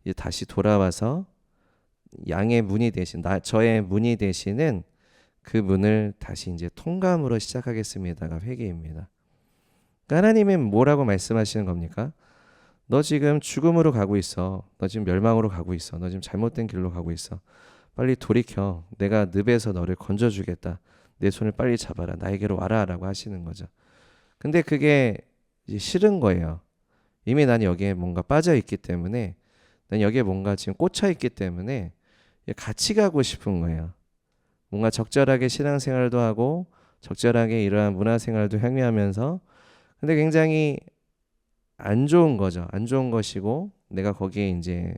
이제 다시 돌아와서 양의 문이 되신 저의 문이 되시는 그 문을 다시 이제 통감으로 시작하겠습니다가 회개입니다. 그러니까 하나님은 뭐라고 말씀하시는 겁니까? 너 지금 죽음으로 가고 있어. 너 지금 멸망으로 가고 있어. 너 지금 잘못된 길로 가고 있어. 빨리 돌이켜. 내가 늪에서 너를 건져주겠다. 내 손을 빨리 잡아라. 나에게로 와라 라고 하시는 거죠. 근데 그게 이제 싫은 거예요. 이미 난 여기에 뭔가 빠져 있기 때문에, 난 여기에 뭔가 지금 꽂혀 있기 때문에 같이 가고 싶은 거예요. 뭔가 적절하게 신앙생활도 하고 적절하게 이러한 문화생활도 향유하면서, 근데 굉장히 안 좋은 거죠. 안 좋은 것이고 내가 거기에 이제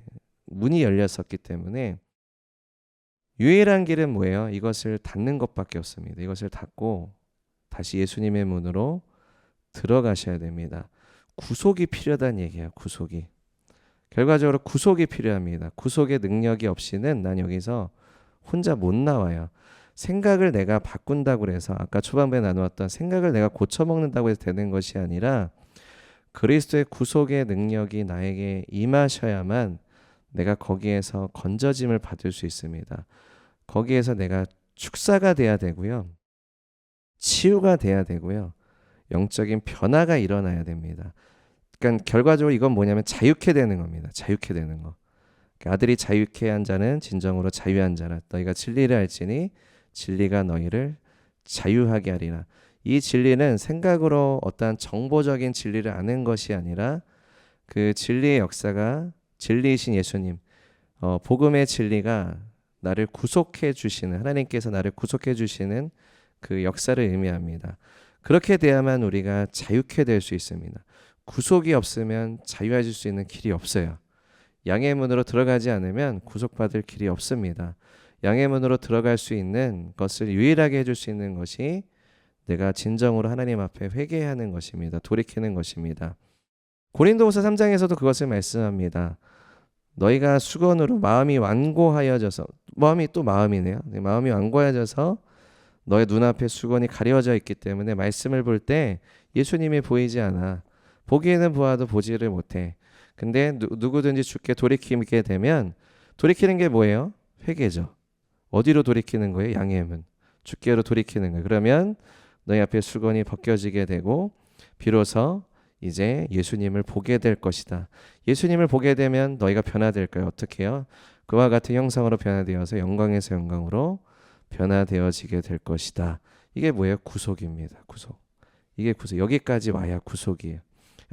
문이 열렸었기 때문에 유일한 길은 뭐예요? 이것을 닫는 것밖에 없습니다. 이것을 닫고 다시 예수님의 문으로 들어가셔야 됩니다. 구속이 필요하다는 얘기예요. 구속이. 결과적으로 구속이 필요합니다. 구속의 능력이 없이는 난 여기서 혼자 못 나와요. 생각을 내가 바꾼다고 해서 아까 초반부에 나누었던 생각을 내가 고쳐먹는다고 해서 되는 것이 아니라 그리스도의 구속의 능력이 나에게 임하셔야만 내가 거기에서 건져짐을 받을 수 있습니다. 거기에서 내가 축사가 돼야 되고요. 치유가 돼야 되고요. 영적인 변화가 일어나야 됩니다. 그러니까 결과적으로 이건 뭐냐면 자유케 되는 겁니다. 자유케 되는 거. 그러니까 아들이 자유케 한 자는 진정으로 자유한 자라. 너희가 진리를 알지니 진리가 너희를 자유하게 하리라. 이 진리는 생각으로 어떠한 정보적인 진리를 아는 것이 아니라 그 진리의 역사가 진리이신 예수님, 복음의 진리가 나를 구속해 주시는, 하나님께서 나를 구속해 주시는 그 역사를 의미합니다. 그렇게 돼야만 우리가 자유케 될 수 있습니다. 구속이 없으면 자유해질 수 있는 길이 없어요. 양의 문으로 들어가지 않으면 구속받을 길이 없습니다. 양의 문으로 들어갈 수 있는 것을 유일하게 해줄 수 있는 것이 내가 진정으로 하나님 앞에 회개하는 것입니다. 돌이키는 것입니다. 고린도후서 3장에서도 그것을 말씀합니다. 너희가 수건으로 마음이 완고하여져서, 마음이 또 마음이네요. 마음이 완고하여져서 너의 눈앞에 수건이 가려져 있기 때문에 말씀을 볼 때 예수님이 보이지 않아. 보기에는 보아도 보지를 못해. 근데 누구든지 주께 돌이키게 되면, 돌이키는 게 뭐예요? 회개죠. 어디로 돌이키는 거예요? 양의 문. 주께로 돌이키는 거예요. 그러면 너희 앞에 수건이 벗겨지게 되고 비로소 이제 예수님을 보게 될 것이다. 예수님을 보게 되면 너희가 변화될까요? 어떻게 해요? 그와 같은 형상으로 변화되어서 영광에서 영광으로 변화되어지게 될 것이다. 이게 뭐예요? 구속입니다. 구속. 이게 구속. 여기까지 와야 구속이에요.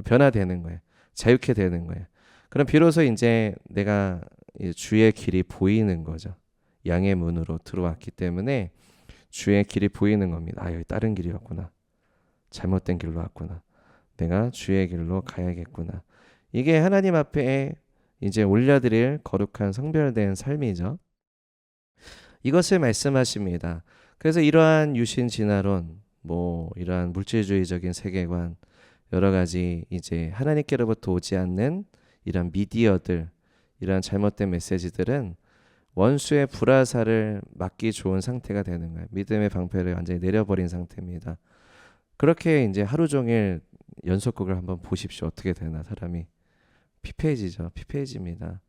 변화되는 거예요. 자유케 되는 거예요. 그럼 비로소 이제 내가 주의 길이 보이는 거죠. 양의 문으로 들어왔기 때문에 주의 길이 보이는 겁니다. 아, 여기 다른 길이었구나. 잘못된 길로 왔구나. 내가 주의 길로 가야겠구나. 이게 하나님 앞에 이제 올려드릴 거룩한 성별된 삶이죠. 이것을 말씀하십니다. 그래서 이러한 유신 진화론, 이러한 물질주의적인 세계관, 여러 가지 이제 하나님께로부터 오지 않는 이런 미디어들, 이러한 잘못된 메시지들은 원수의 불화살을 막기 좋은 상태가 되는 거예요. 믿음의 방패를 완전히 내려버린 상태입니다. 그렇게 이제 하루 종일 연속극을 한번 보십시오. 어떻게 되나 사람이. 피폐해지죠. 피폐해집니다.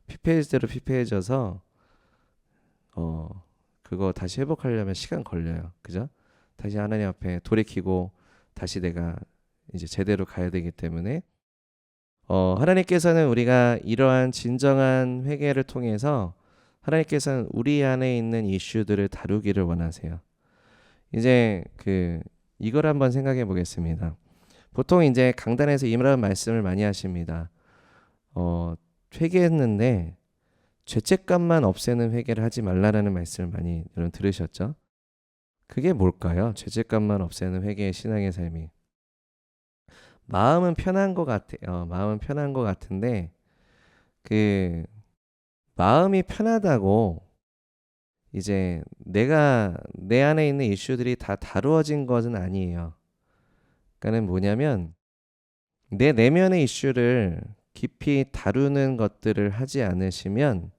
피폐해지대로 피폐해져서 그거 다시 회복하려면 시간 걸려요. 그죠? 다시 하나님 앞에 돌이키고 다시 내가 이제 제대로 가야 되기 때문에 하나님께서는 우리가 이러한 진정한 회개를 통해서 하나님께서는 우리 안에 있는 이슈들을 다루기를 원하세요. 이제 이걸 한번 생각해 보겠습니다. 보통 이제 강단에서 이런 말씀을 많이 하십니다. 회개했는데 죄책감만 없애는 회개를 하지 말라라는 말씀을 많이 여러분 들으셨죠? 그게 뭘까요? 죄책감만 없애는 회개의 신앙의 삶이. 마음은 편한 것 같아요. 마음은 편한 것 같은데 마음이 편하다고 이제 내가 내 안에 있는 이슈들이 다 다루어진 것은 아니에요. 그러니까는 뭐냐면 내 내면의 이슈를 깊이 다루는 것들을 하지 않으시면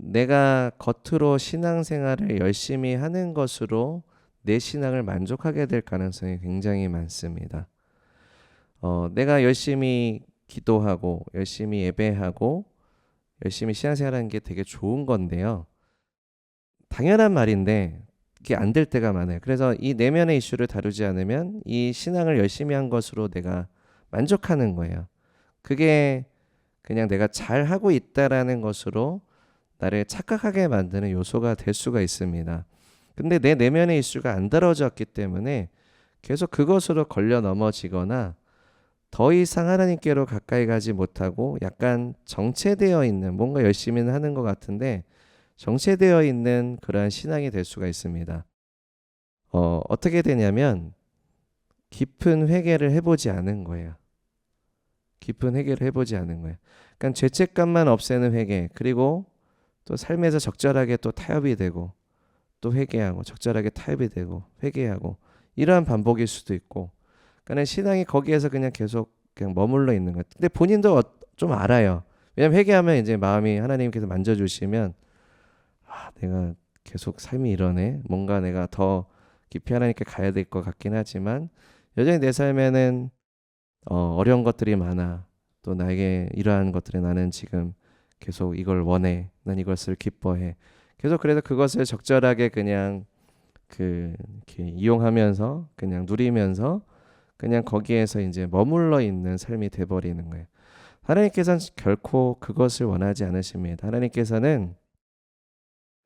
내가 겉으로 신앙생활을 열심히 하는 것으로 내 신앙을 만족하게 될 가능성이 굉장히 많습니다. 내가 열심히 기도하고 열심히 예배하고 열심히 신앙생활하는 게 되게 좋은 건데요. 당연한 말인데 이게 안 될 때가 많아요. 그래서 이 내면의 이슈를 다루지 않으면 이 신앙을 열심히 한 것으로 내가 만족하는 거예요. 그게 그냥 내가 잘하고 있다라는 것으로 나를 착각하게 만드는 요소가 될 수가 있습니다. 근데 내 내면의 이슈가 안 다뤄졌기 때문에 계속 그것으로 걸려 넘어지거나 더 이상 하나님께로 가까이 가지 못하고 약간 정체되어 있는, 뭔가 열심히는 하는 것 같은데 정체되어 있는 그러한 신앙이 될 수가 있습니다. 어떻게 되냐면 깊은 회개를 해보지 않은 거예요. 깊은 회개를 해보지 않은 거예요. 그러니까 죄책감만 없애는 회개, 그리고 또 삶에서 적절하게 또 타협이 되고 또 회개하고, 적절하게 타협이 되고 회개하고, 이러한 반복일 수도 있고, 그러니까 신앙이 거기에서 그냥 계속 그냥 머물러 있는 것. 근데 본인도 좀 알아요. 왜냐면 회개하면 이제 마음이 하나님께서 만져주시면 내가 계속 삶이 이러네. 뭔가 내가 더 깊이 하나님께 가야 될 것 같긴 하지만 여전히 내 삶에는 어려운 것들이 많아. 또 나에게 이러한 것들이 나는 지금 계속 이걸 원해. 난 이것을 기뻐해. 계속 그래서 그것을 적절하게 그냥 이렇게 이용하면서 그냥 누리면서 그냥 거기에서 이제 머물러 있는 삶이 돼버리는 거예요. 하나님께서는 결코 그것을 원하지 않으십니다. 하나님께서는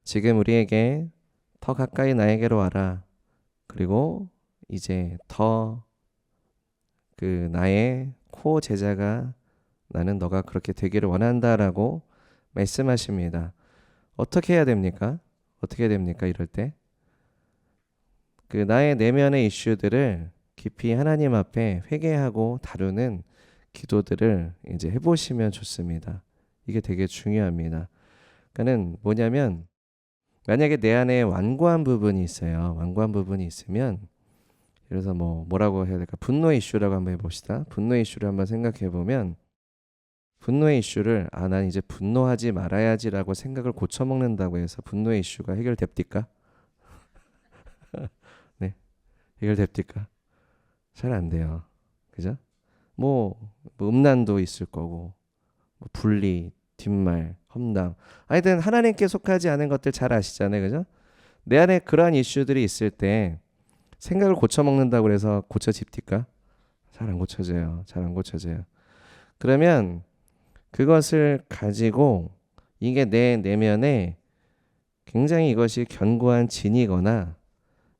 지금 우리에게 더 가까이 나에게로 와라. 그리고 이제 더 나의 코어 제자가 나는 너가 그렇게 되기를 원한다라고 말씀하십니다. 어떻게 해야 됩니까? 어떻게 됩니까? 이럴 때 나의 내면의 이슈들을 깊이 하나님 앞에 회개하고 다루는 기도들을 이제 해보시면 좋습니다. 이게 되게 중요합니다. 그러니까는 뭐냐면 만약에 내 안에 완고한 부분이 있어요. 완고한 부분이 있으면 예를 들어서 뭐라고 해야 될까? 분노의 이슈라고 한번 해봅시다. 분노의 이슈를 한번 생각해 보면 분노의 이슈를 난 이제 분노하지 말아야지라고 생각을 고쳐먹는다고 해서 분노의 이슈가 해결됩니까? 네, 해결됩니까? 잘 안 돼요. 그죠? 음란도 있을 거고, 분리, 뒷말, 험담. 하여튼 하나님께 속하지 않은 것들 잘 아시잖아요. 그죠? 내 안에 그러한 이슈들이 있을 때 생각을 고쳐먹는다고 해서 고쳐집니까? 잘 안 고쳐져요. 잘 안 고쳐져요. 그러면 그것을 가지고 이게 내 내면에 굉장히 이것이 견고한 진이거나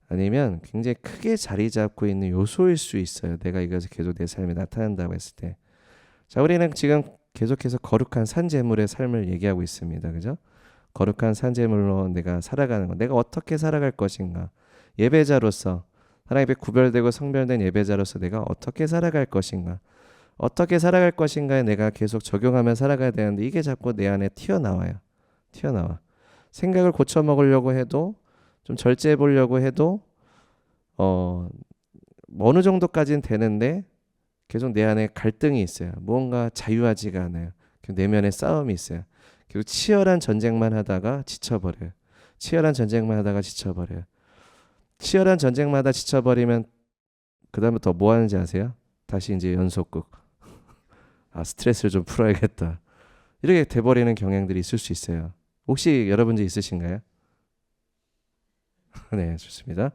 아니면 굉장히 크게 자리 잡고 있는 요소일 수 있어요. 내가 이것을 계속 내 삶에 나타난다고 했을 때. 자, 우리는 지금 계속해서 거룩한 산제물의 삶을 얘기하고 있습니다. 그죠? 거룩한 산제물로 내가 살아가는 것. 내가 어떻게 살아갈 것인가. 예배자로서 하나님 앞에 구별되고 성별된 예배자로서 내가 어떻게 살아갈 것인가. 어떻게 살아갈 것인가에 내가 계속 적용하며 살아가야 되는데 이게 자꾸 내 안에 튀어나와요. 튀어나와. 생각을 고쳐먹으려고 해도 좀 절제해 보려고 해도 어느 정도까지는 되는데 계속 내 안에 갈등이 있어요. 뭔가 자유하지가 않아요. 내면에 싸움이 있어요. 그리고 치열한 전쟁만 하다가 지쳐버려요. 치열한 전쟁만 하다가 지쳐버려요. 치열한 전쟁마다 지쳐버리면 그 다음부터 뭐 하는지 아세요? 다시 이제 연속극. 스트레스를 좀 풀어야겠다. 이렇게 돼버리는 경향들이 있을 수 있어요. 혹시 여러분들 있으신가요? 네, 좋습니다.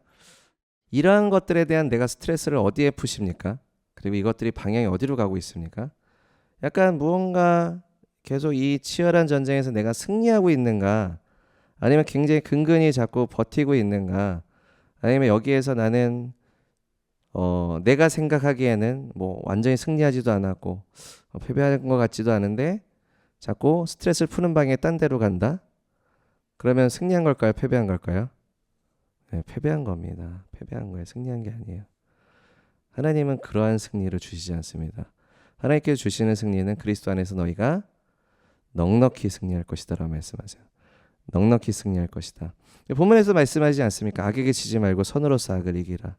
이러한 것들에 대한 내가 스트레스를 어디에 푸십니까? 그리고 이것들이 방향이 어디로 가고 있습니까? 약간 무언가 계속 이 치열한 전쟁에서 내가 승리하고 있는가? 아니면 굉장히 근근히 자꾸 버티고 있는가? 아니면 여기에서 나는 내가 생각하기에는 뭐 완전히 승리하지도 않았고 패배한 것 같지도 않은데 자꾸 스트레스를 푸는 방향에 딴 데로 간다? 그러면 승리한 걸까요? 패배한 걸까요? 네, 패배한 겁니다. 패배한 거예요. 승리한 게 아니에요. 하나님은 그러한 승리를 주시지 않습니다. 하나님께서 주시는 승리는 그리스도 안에서 너희가 넉넉히 승리할 것이다라고 말씀하세요. 넉넉히 승리할 것이다. 본문에서 말씀하지 않습니까? 악에게 지지 말고 선으로서 악을 이기라.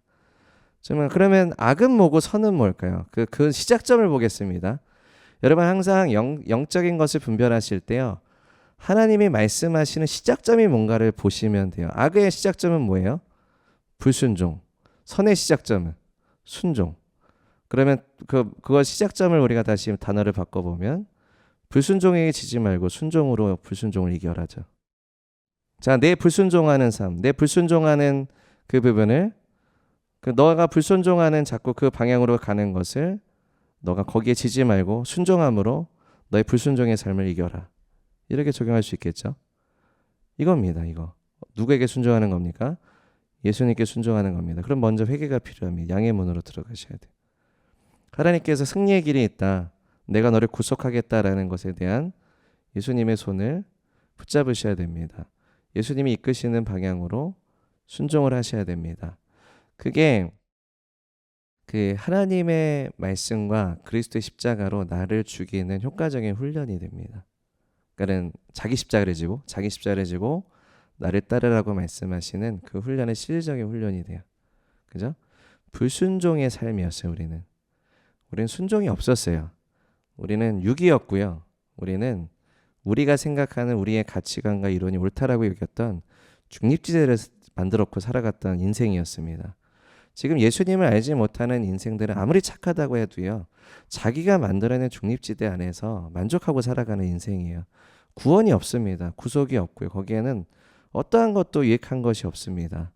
정말 그러면 악은 뭐고 선은 뭘까요? 그 시작점을 보겠습니다. 여러분 항상 영적인 것을 분별하실 때요. 하나님이 말씀하시는 시작점이 뭔가를 보시면 돼요. 악의 시작점은 뭐예요? 불순종. 선의 시작점은 순종. 그러면 그거 시작점을 우리가 다시 단어를 바꿔보면 불순종에게 지지 말고 순종으로 불순종을 이겨라죠. 자, 내 불순종하는 삶, 내 불순종하는 그 부분을 너가 불순종하는 자꾸 그 방향으로 가는 것을 너가 거기에 지지 말고 순종함으로 너의 불순종의 삶을 이겨라. 이렇게 적용할 수 있겠죠. 이겁니다. 이거. 누구에게 순종하는 겁니까? 예수님께 순종하는 겁니다. 그럼 먼저 회개가 필요합니다. 양의 문으로 들어가셔야 돼요. 하나님께서 승리의 길이 있다. 내가 너를 구속하겠다라는 것에 대한 예수님의 손을 붙잡으셔야 됩니다. 예수님이 이끄시는 방향으로 순종을 하셔야 됩니다. 그게 그 하나님의 말씀과 그리스도의 십자가로 나를 죽이는 효과적인 훈련이 됩니다. 그러니까 자기 십자가를 지고 나를 따르라고 말씀하시는 그 훈련의 실질적인 훈련이 돼요. 그죠? 불순종의 삶이었어요. 우리는 순종이 없었어요. 우리는 육이었고요. 우리는 우리가 생각하는 우리의 가치관과 이론이 옳다라고 여겼던 중립지대를 만들었고 살아갔던 인생이었습니다. 지금 예수님을 알지 못하는 인생들은 아무리 착하다고 해도요. 자기가 만들어낸 중립지대 안에서 만족하고 살아가는 인생이에요. 구원이 없습니다. 구속이 없고요. 거기에는 어떠한 것도 유익한 것이 없습니다.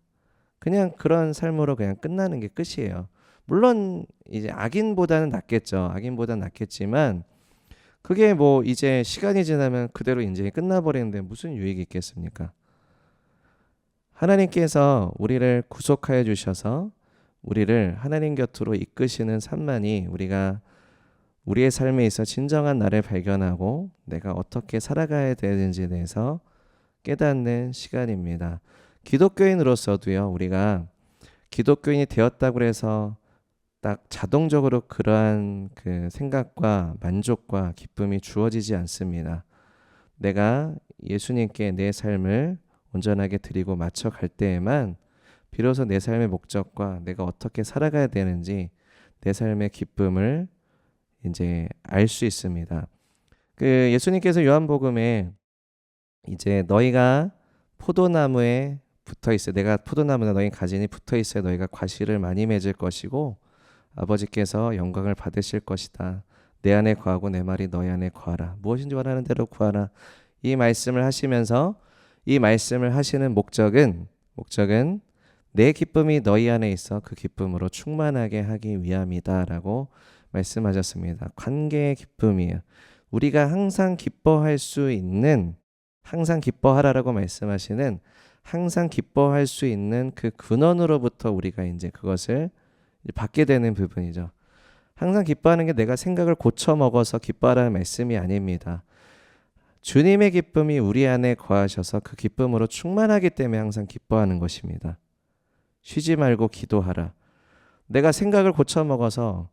그냥 그런 삶으로 그냥 끝나는 게 끝이에요. 물론 이제 악인보다는 낫겠죠. 악인보다는 낫겠지만 그게 뭐 이제 시간이 지나면 그대로 인생이 끝나버리는데 무슨 유익이 있겠습니까? 하나님께서 우리를 구속하여 주셔서 우리를 하나님 곁으로 이끄시는 삶만이 우리가 우리의 삶에 있어 진정한 나를 발견하고 내가 어떻게 살아가야 되는지에 대해서 깨닫는 시간입니다. 기독교인으로서도요. 우리가 기독교인이 되었다고 해서 딱 자동적으로 그러한 그 생각과 만족과 기쁨이 주어지지 않습니다. 내가 예수님께 내 삶을 온전하게 드리고 맞춰 갈 때에만 비로소 내 삶의 목적과 내가 어떻게 살아가야 되는지 내 삶의 기쁨을 이제 알 수 있습니다. 그 예수님께서 요한복음에 이제 너희가 포도나무에 붙어 있어 내가 포도나무나 너희 가진이 붙어 있어야 너희가 과실을 많이 맺을 것이고 아버지께서 영광을 받으실 것이다. 내 안에 거하고 내 말이 너희 안에 거하라. 무엇인지 원하는 대로 구하라. 이 말씀을 하시면서 이 말씀을 하시는 목적은 내 기쁨이 너희 안에 있어 그 기쁨으로 충만하게 하기 위함이다라고 말씀하셨습니다. 관계의 기쁨이에요. 우리가 항상 기뻐할 수 있는 항상 기뻐하라라고 말씀하시는 항상 기뻐할 수 있는 그 근원으로부터 우리가 이제 그것을 받게 되는 부분이죠. 항상 기뻐하는 게 내가 생각을 고쳐 먹어서 기뻐하라는 말씀이 아닙니다. 주님의 기쁨이 우리 안에 거하셔서 그 기쁨으로 충만하기 때문에 항상 기뻐하는 것입니다. 쉬지 말고 기도하라. 내가 생각을 고쳐 먹어서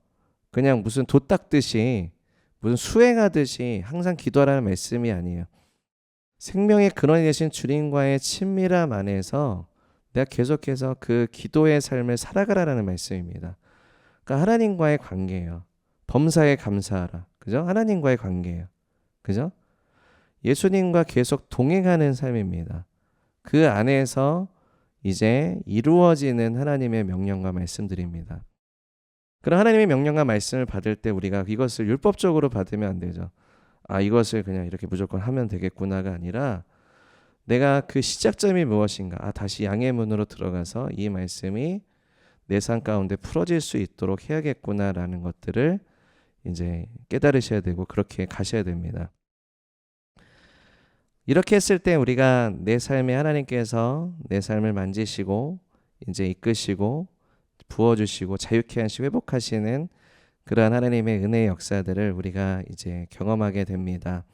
그냥 무슨 돛 닦듯이 무슨 수행하듯이 항상 기도하라는 말씀이 아니에요. 생명의 근원이 되신 주님과의 친밀함 안에서 내가 계속해서 그 기도의 삶을 살아가라는 말씀입니다. 그러니까 하나님과의 관계예요. 범사에 감사하라. 그죠? 하나님과의 관계예요. 그죠? 예수님과 계속 동행하는 삶입니다. 그 안에서 이제 이루어지는 하나님의 명령과 말씀들입니다. 그런 하나님의 명령과 말씀을 받을 때 우리가 이것을 율법적으로 받으면 안 되죠. 아, 이것을 그냥 이렇게 무조건 하면 되겠구나가 아니라 내가 그 시작점이 무엇인가? 다시 양의 문으로 들어가서 이 말씀이 내 삶 가운데 풀어질 수 있도록 해야겠구나라는 것들을 이제 깨달으셔야 되고 그렇게 가셔야 됩니다. 이렇게 했을 때 우리가 내 삶에 하나님께서 내 삶을 만지시고 이제 이끄시고 부어주시고 자유케 하시고 회복하시는 그러한 하나님의 은혜의 역사들을 우리가 이제 경험하게 됩니다.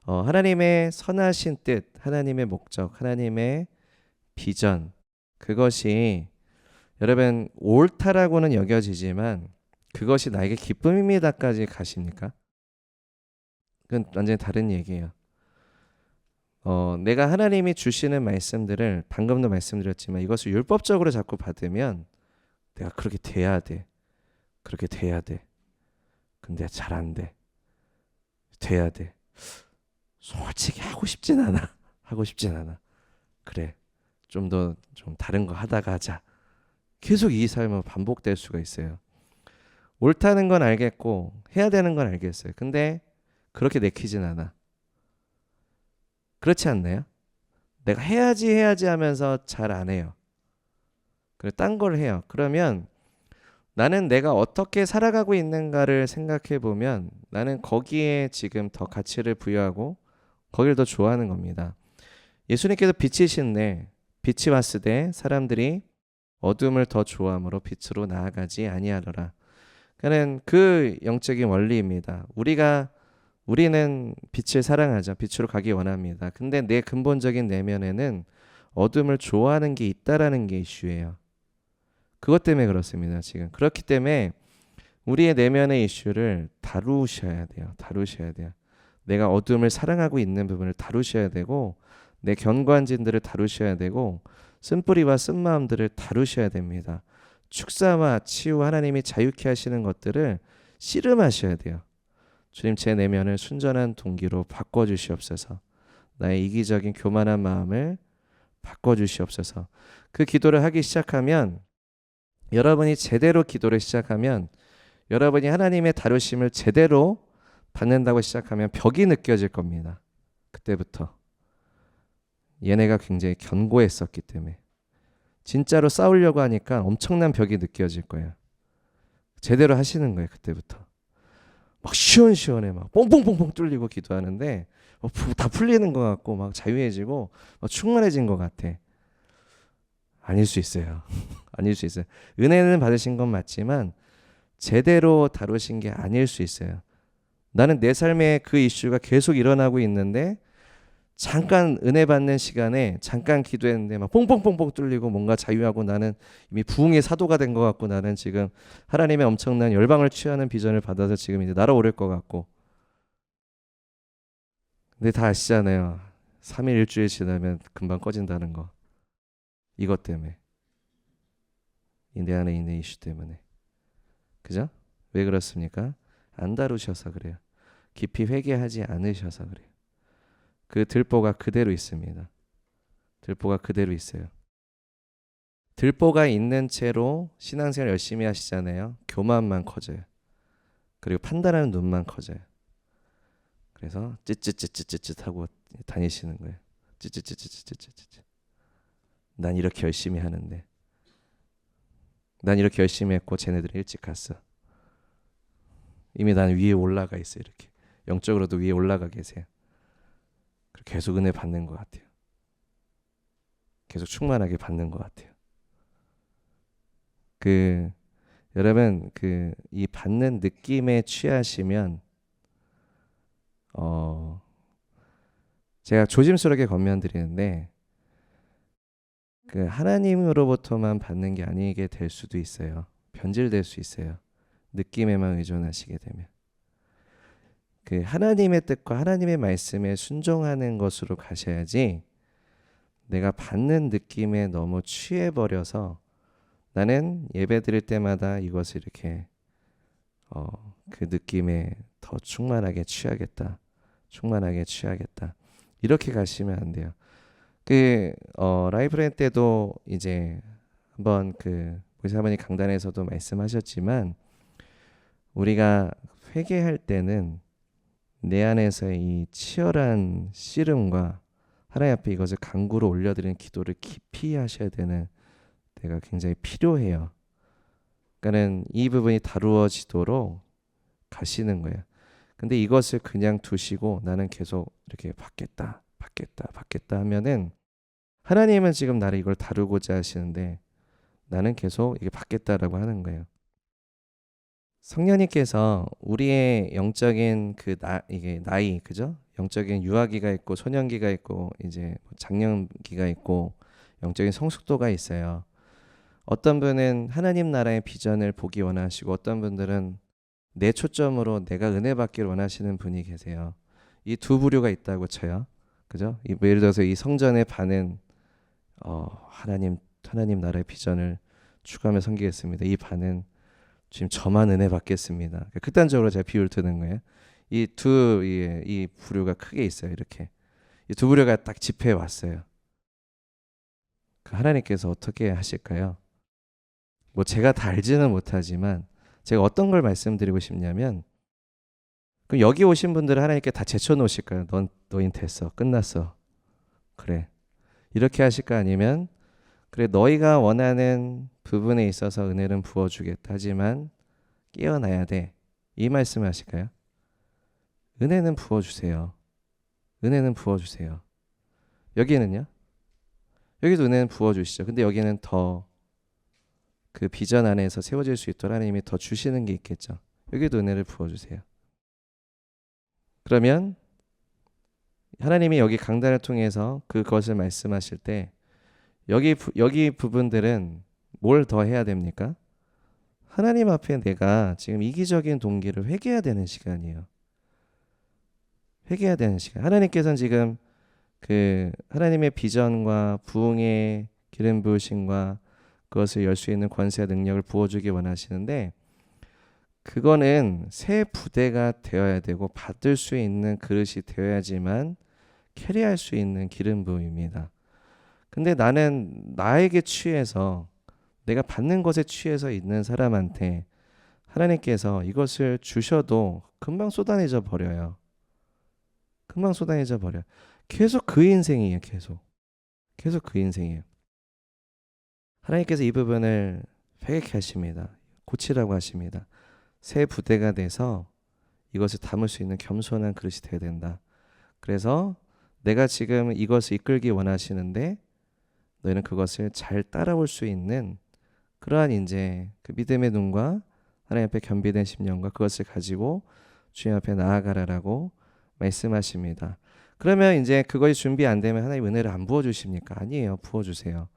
하나님의 선하신 뜻, 하나님의 목적, 하나님의 비전, 그것이 여러분 옳다라고는 여겨지지만 그것이 나에게 기쁨입니다까지 가십니까? 그건 완전히 다른 얘기예요. 내가 하나님이 주시는 말씀들을 방금도 말씀드렸지만 이것을 율법적으로 자꾸 받으면 내가 그렇게 돼야 돼. 그렇게 돼야 돼. 근데 잘 안 돼. 돼야 돼. 솔직히 하고 싶진 않아. 하고 싶진 않아. 그래. 좀 다른 거 하다가 하자. 계속 이 삶은 반복될 수가 있어요. 옳다는 건 알겠고 해야 되는 건 알겠어요. 근데 그렇게 내키진 않아. 그렇지 않나요? 내가 해야지 하면서 잘 안 해요. 그래, 딴 걸 해요. 그러면 나는 내가 어떻게 살아가고 있는가를 생각해 보면 나는 거기에 지금 더 가치를 부여하고 거기를 더 좋아하는 겁니다. 예수님께서 빛이신데 빛이 왔을 때 사람들이 어둠을 더 좋아함으로 빛으로 나아가지 아니하더라. 그는 그 영적인 원리입니다. 우리는 빛을 사랑하죠. 빛으로 가기 원합니다. 근데 내 근본적인 내면에는 어둠을 좋아하는 게 있다라는 게 이슈예요. 그것 때문에 그렇습니다. 지금 그렇기 때문에 우리의 내면의 이슈를 다루셔야 돼요. 내가 어둠을 사랑하고 있는 부분을 다루셔야 되고 내 견고한진들을 다루셔야 되고 쓴뿌리와 쓴마음들을 다루셔야 됩니다. 축사와 치유, 하나님이 자유케 하시는 것들을 씨름하셔야 돼요. 주님, 제 내면을 순전한 동기로 바꿔주시옵소서. 나의 이기적인 교만한 마음을 바꿔주시옵소서. 그 기도를 하기 시작하면 여러분이 제대로 기도를 시작하면 여러분이 하나님의 다루심을 제대로 받는다고 시작하면 벽이 느껴질 겁니다. 그때부터 얘네가 굉장히 견고했었기 때문에 진짜로 싸우려고 하니까 엄청난 벽이 느껴질 거예요. 제대로 하시는 거예요. 그때부터 막 시원시원해 막 뽕뽕뽕뽕 뚫리고 기도하는데 다 풀리는 것 같고 막 자유해지고 막 충만해진 것 같아. 아닐 수 있어요. 아닐 수 있어요. 은혜는 받으신 건 맞지만 제대로 다루신 게 아닐 수 있어요. 나는 내 삶에 그 이슈가 계속 일어나고 있는데 잠깐 은혜 받는 시간에 잠깐 기도했는데 막 뽕뽕뽕뽕 뚫리고 뭔가 자유하고 나는 이미 부흥의 사도가 된 것 같고 나는 지금 하나님의 엄청난 열방을 취하는 비전을 받아서 지금 이제 날아오를 것 같고. 근데 다 아시잖아요. 3일 일주일 지나면 금방 꺼진다는 거. 이것 때문에. 내 안에 있는 이슈 때문에. 그죠? 왜 그렇습니까? 안 다루셔서 그래요. 깊이 회개하지 않으셔서 그래요. 그 들보가 그대로 있습니다. 들보가 그대로 있어요. 들보가 있는 채로 신앙생활 열심히 하시잖아요. 교만만 커져요. 그리고 판단하는 눈만 커져요. 그래서 찌찌찌찌찌찌 하고 다니시는 거예요. 찌찌찌찌찌찌찌. 난 이렇게 열심히 하는데. 난 이렇게 열심히 했고 쟤네들은 일찍 갔어. 이미 난 위에 올라가 있어요. 이렇게. 영적으로도 위에 올라가 계세요. 계속 은혜 받는 것 같아요. 계속 충만하게 받는 것 같아요. 여러분 이 받는 느낌에 취하시면 제가 조심스럽게 권면드리는데 하나님으로부터만 받는 게 아니게 될 수도 있어요. 변질될 수 있어요. 느낌에만 의존하시게 되면. 하나님의 뜻과 하나님의 말씀에 순종하는 것으로 가셔야지 내가 받는 느낌에 너무 취해버려서 나는 예배 드릴 때마다 이것을 이렇게 그 느낌에 더 충만하게 취하겠다. 이렇게 가시면 안 돼요. 라이프렌 때도 이제 한번 모사님이 강단에서도 말씀하셨지만 우리가 회개할 때는 내 안에서의 이 치열한 씨름과 하나님 앞에 이것을 간구로 올려드리는 기도를 깊이 하셔야 되는 때가 굉장히 필요해요. 그러니까는 이 부분이 다루어지도록 가시는 거예요. 근데 이것을 그냥 두시고 나는 계속 이렇게 받겠다 하면은 하나님은 지금 나를 이걸 다루고자 하시는데 나는 계속 이게 받겠다라고 하는 거예요. 성령님께서 우리의 영적인 이게 나이, 그죠? 영적인 유아기가 있고 소년기가 있고 이제 장년기가 있고 영적인 성숙도가 있어요. 어떤 분은 하나님 나라의 비전을 보기 원하시고 어떤 분들은 내 초점으로 내가 은혜 받기를 원하시는 분이 계세요. 이 두 부류가 있다고 쳐요. 그죠? 예를 들어서 이 성전의 반은 하나님 나라의 비전을 추구하며 섬기겠습니다. 이 반은 지금 저만 은혜 받겠습니다. 극단적으로 제가 비유를 드는 거예요. 이 부류가 크게 있어요. 이렇게 이 두 부류가 딱 집회에 왔어요. 하나님께서 어떻게 하실까요? 뭐 제가 다 알지는 못하지만 제가 어떤 걸 말씀드리고 싶냐면 그럼 여기 오신 분들은 하나님께 다 제쳐놓으실까요? 너흰 됐어. 끝났어. 그래. 이렇게 하실까? 아니면 그래 너희가 원하는 부분에 있어서 은혜는 부어주겠다. 하지만 깨어나야 돼. 이 말씀을 하실까요? 은혜는 부어주세요. 은혜는 부어주세요. 여기는요? 여기도 은혜는 부어주시죠. 근데 여기는 더 그 비전 안에서 세워질 수 있도록 하나님이 더 주시는 게 있겠죠. 여기도 은혜를 부어주세요. 그러면 하나님이 여기 강단을 통해서 그것을 말씀하실 때 여기 부분들은 뭘 더 해야 됩니까? 하나님 앞에 내가 지금 이기적인 동기를 회개해야 되는 시간이에요. 회개해야 되는 시간. 하나님께서는 지금 그 하나님의 비전과 부흥의 기름 부으심과 그것을 열 수 있는 권세와 능력을 부어주기 원하시는데 그거는 새 부대가 되어야 되고 받을 수 있는 그릇이 되어야지만 캐리할 수 있는 기름 부음입니다. 근데 나는 나에게 취해서 내가 받는 것에 취해서 있는 사람한테 하나님께서 이것을 주셔도 금방 쏟아내져 버려요. 금방 쏟아내져 버려. 계속 그 인생이에요. 계속 그 인생이에요. 하나님께서 이 부분을 회개케 하십니다. 고치라고 하십니다. 새 부대가 돼서 이것을 담을 수 있는 겸손한 그릇이 되어야 된다. 그래서 내가 지금 이것을 이끌기 원하시는데 너희는 그것을 잘 따라올 수 있는 그러한 이제 그 믿음의 눈과 하나님 앞에 겸비된 심령과 그것을 가지고 주님 앞에 나아가라라고 말씀하십니다. 그러면 이제 그것이 준비 안 되면 하나님 은혜를 안 부어주십니까? 아니에요. 부어주세요.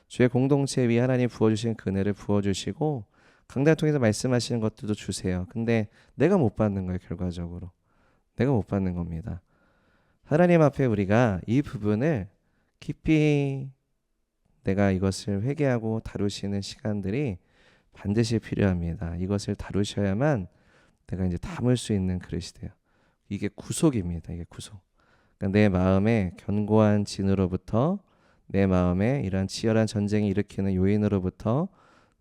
주의 공동체 위에 하나님 부어주신 그 은혜를 부어주시고 강단 통해서 말씀하시는 것들도 주세요. 근데 내가 못 받는 거예요. 결과적으로. 내가 못 받는 겁니다. 하나님 앞에 우리가 이 부분을 깊이 내가 이것을 회개하고 다루시는 시간들이 반드시 필요합니다. 이것을 다루셔야만 내가 이제 담을 수 있는 그릇이 돼요. 이게 구속입니다. 이게 구속. 그러니까 내 마음에 견고한 진으로부터 내 마음에 이러한 치열한 전쟁이 일으키는 요인으로부터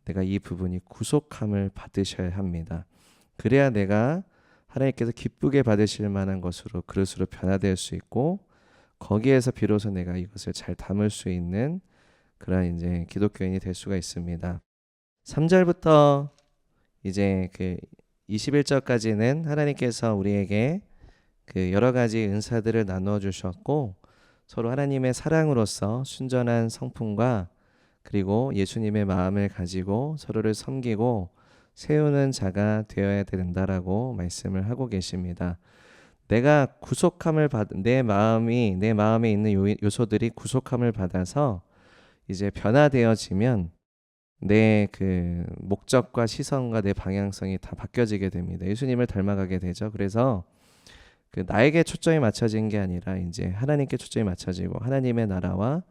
내가 이 부분이 구속함을 받으셔야 합니다. 그래야 내가 하나님께서 기쁘게 받으실 만한 것으로 그릇으로 변화될 수 있고 거기에서 비로소 내가 이것을 잘 담을 수 있는 그런 이제 기독교인이 될 수가 있습니다. 3절부터 이제 그 21절까지는 하나님께서 우리에게 그 여러 가지 은사들을 나누어 주셨고 서로 하나님의 사랑으로서 순전한 성품과 그리고 예수님의 마음을 가지고 서로를 섬기고 세우는 자가 되어야 된다라고 말씀을 하고 계십니다. 내가 구속함을 내 마음에 있는 요소들이 구속함을 받아서 이제 변화되어지면 내 그 목적과 시선과 내 방향성이 다 바뀌어지게 됩니다. 예수님을 닮아가게 되죠. 그래서 그 나에게 초점이 맞춰진 게 아니라 이제 하나님께 초점이 맞춰지고 하나님의 나라와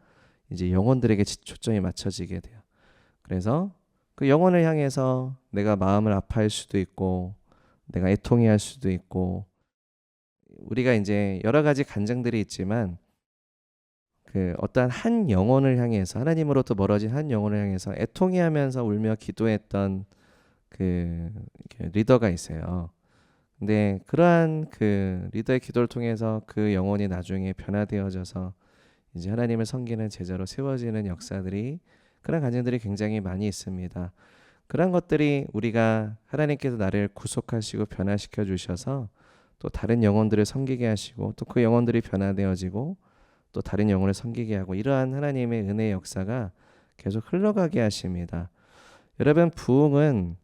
이제 영혼들에게 초점이 맞춰지게 돼요. 그래서 그 영혼을 향해서 내가 마음을 아파할 수도 있고 내가 애통해할 수도 있고 우리가 이제 여러 가지 간증들이 있지만 그 어떠한 한 영혼을 향해서 하나님으로부터 멀어진 한 영혼을 향해서 애통해하면서 울며 기도했던 그 리더가 있어요. 근데 그러한 그 리더의 기도를 통해서 그 영혼이 나중에 변화되어져서 이제 하나님을 섬기는 제자로 세워지는 역사들이 그런 간증들이 굉장히 많이 있습니다. 그런 것들이 우리가 하나님께서 나를 구속하시고 변화시켜 주셔서 또 다른 영혼들을 섬기게 하시고 또 그 영혼들이 변화되어지고 또 다른 영혼을 섬기게 하고 이러한 하나님의 은혜의 역사가 계속 흘러가게 하십니다. 여러분 부흥은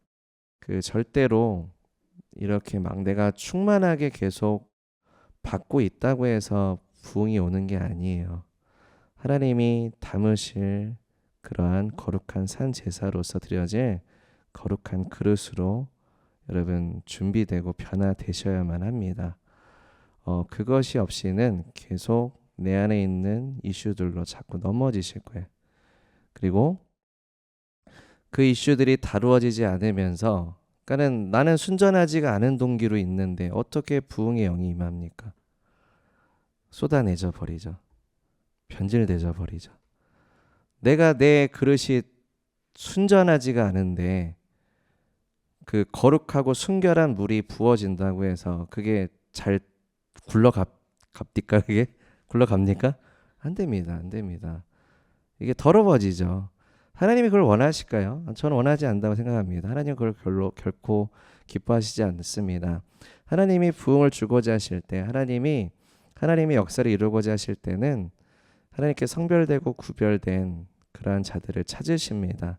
그 절대로 이렇게 막 내가 충만하게 계속 받고 있다고 해서 부흥이 오는 게 아니에요. 하나님이 담으실 그러한 거룩한 산 제사로서 드려질 거룩한 그릇으로 여러분 준비되고 변화되셔야만 합니다. 그것이 없이는 계속 내 안에 있는 이슈들로 자꾸 넘어지실 거예요. 그리고 그 이슈들이 다루어지지 않으면서 그러니까 나는 순전하지가 않은 동기로 있는데 어떻게 부흥의 영이 임합니까? 쏟아내져 버리죠. 변질되져 버리죠. 내가 내 그릇이 순전하지가 않은데 그 거룩하고 순결한 물이 부어진다고 해서 그게 잘 굴러갑니까? 그게 굴러갑니까? 안 됩니다. 안 됩니다. 이게 더러워지죠. 하나님이 그걸 원하실까요? 저는 원하지 않는다고 생각합니다. 하나님은 그걸 결코 기뻐하시지 않습니다. 하나님이 부흥을 주고자 하실 때 하나님의 역사를 이루고자 하실 때는 하나님께 성별되고 구별된 그러한 자들을 찾으십니다.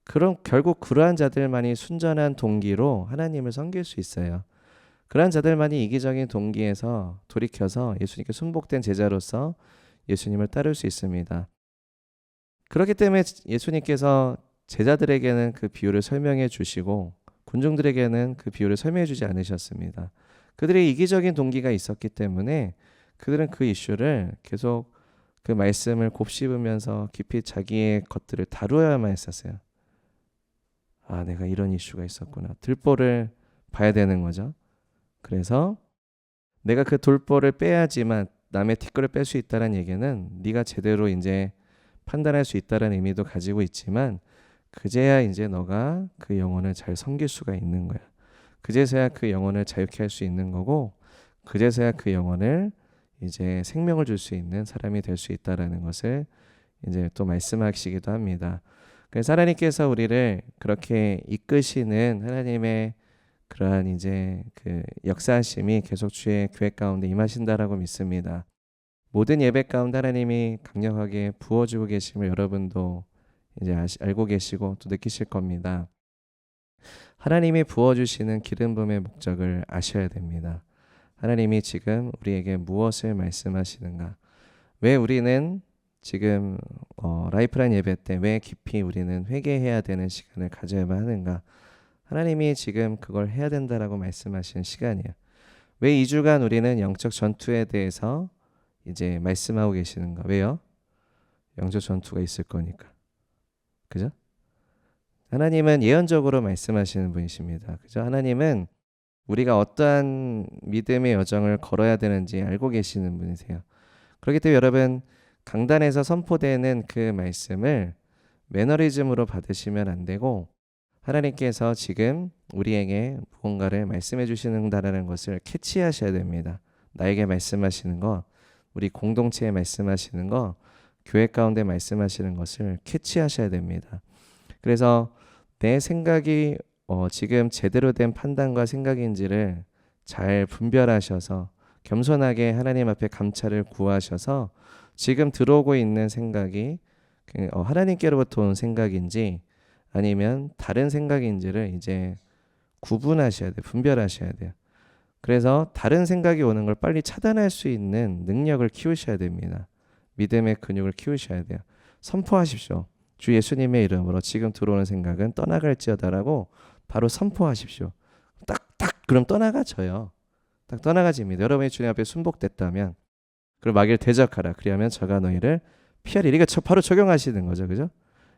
그럼 결국 그러한 자들만이 순전한 동기로 하나님을 섬길 수 있어요. 그러한 자들만이 이기적인 동기에서 돌이켜서 예수님께 순복된 제자로서 예수님을 따를 수 있습니다. 그렇기 때문에 예수님께서 제자들에게는 그 비유를 설명해 주시고 군중들에게는 그 비유를 설명해 주지 않으셨습니다. 그들의 이기적인 동기가 있었기 때문에 그들은 그 이슈를 계속 그 말씀을 곱씹으면서 깊이 자기의 것들을 다루어야만 했었어요. 아, 내가 이런 이슈가 있었구나. 들보를 봐야 되는 거죠. 그래서 내가 그 돌보를 빼야지만 남의 티끌을 뺄 수 있다는 얘기는 네가 제대로 이제 판단할 수 있다는 의미도 가지고 있지만 그제야 이제 너가 그 영혼을 잘 섬길 수가 있는 거야. 그제서야 그 영혼을 자유케 할 수 있는 거고 그제서야 그 영혼을 이제 생명을 줄 수 있는 사람이 될 수 있다라는 것을 이제 또 말씀하시기도 합니다. 그래서 하나님께서 우리를 그렇게 이끄시는 하나님의 그러한 이제 그 역사하심이 계속 주의 교회 가운데 임하신다라고 믿습니다. 모든 예배 가운데 하나님이 강력하게 부어주고 계심을 여러분도 이제 알고 계시고 또 느끼실 겁니다. 하나님이 부어주시는 기름 부음의 목적을 아셔야 됩니다. 하나님이 지금 우리에게 무엇을 말씀하시는가? 왜 우리는 지금 라이프라인 예배 때 왜 깊이 우리는 회개해야 되는 시간을 가져야만 하는가? 하나님이 지금 그걸 해야 된다라고 말씀하시는 시간이에요. 왜 2주간 우리는 영적 전투에 대해서 이제 말씀하고 계시는가? 왜요? 영적 전투가 있을 거니까. 그죠? 하나님은 예언적으로 말씀하시는 분이십니다. 그죠? 하나님은 우리가 어떠한 믿음의 여정을 걸어야 되는지 알고 계시는 분이세요. 그렇기 때문에 여러분 강단에서 선포되는 그 말씀을 매너리즘으로 받으시면 안 되고 하나님께서 지금 우리에게 무언가를 말씀해 주시는다라는 것을 캐치하셔야 됩니다. 나에게 말씀하시는 거, 우리 공동체에 말씀하시는 거, 교회 가운데 말씀하시는 것을 캐치하셔야 됩니다. 그래서 내 생각이 지금 제대로 된 판단과 생각인지를 잘 분별하셔서 겸손하게 하나님 앞에 감찰을 구하셔서 지금 들어오고 있는 생각이 하나님께로부터 온 생각인지 아니면 다른 생각인지를 이제 구분하셔야 돼요. 분별하셔야 돼요. 그래서 다른 생각이 오는 걸 빨리 차단할 수 있는 능력을 키우셔야 됩니다. 믿음의 근육을 키우셔야 돼요. 선포하십시오. 주 예수님의 이름으로 지금 들어오는 생각은 떠나갈지어다라고 바로 선포하십시오. 딱 그럼 떠나가져요. 딱 떠나가집니다. 여러분이 주님 앞에 순복됐다면 그리고 마귀를 대적하라. 그리하면 저가 너희를 피하리라. 이거 바로 적용하시는 거죠. 그죠?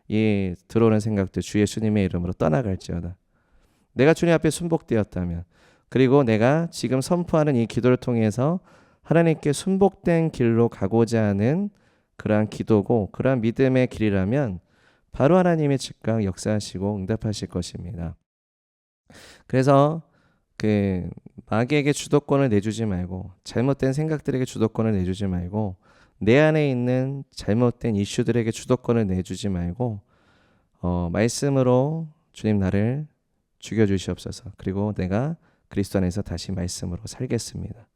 이 들어오는 생각들 주 예수님의 이름으로 떠나갈지어다. 내가 주님 앞에 순복되었다면 그리고 내가 지금 선포하는 이 기도를 통해서 하나님께 순복된 길로 가고자 하는 그러한 기도고 그러한 믿음의 길이라면 바로 하나님의 즉각 역사하시고 응답하실 것입니다. 그래서 마귀에게 주도권을 내주지 말고 잘못된 생각들에게 주도권을 내주지 말고 내 안에 있는 잘못된 이슈들에게 주도권을 내주지 말고 말씀으로 주님 나를 죽여주시옵소서. 그리고 내가 그리스도 안에서 다시 말씀으로 살겠습니다.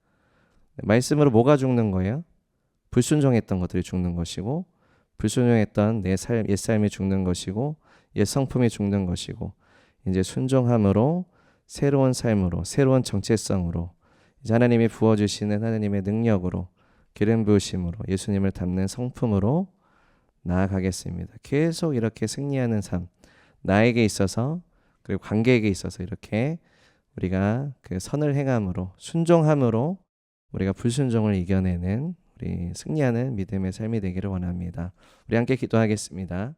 말씀으로 뭐가 죽는 거예요? 불순종했던 것들이 죽는 것이고, 불순종했던 내 옛삶이 죽는 것이고, 옛 성품이 죽는 것이고, 이제 순종함으로 새로운 삶으로, 새로운 정체성으로, 이제 하나님이 부어주시는 하나님의 능력으로, 기름 부으심으로, 예수님을 닮는 성품으로 나아가겠습니다. 계속 이렇게 승리하는 삶, 나에게 있어서 그리고 관계에게 있어서 이렇게 우리가 그 선을 행함으로, 순종함으로 우리가 불순종을 이겨내는 우리 승리하는 믿음의 삶이 되기를 원합니다. 우리 함께 기도하겠습니다.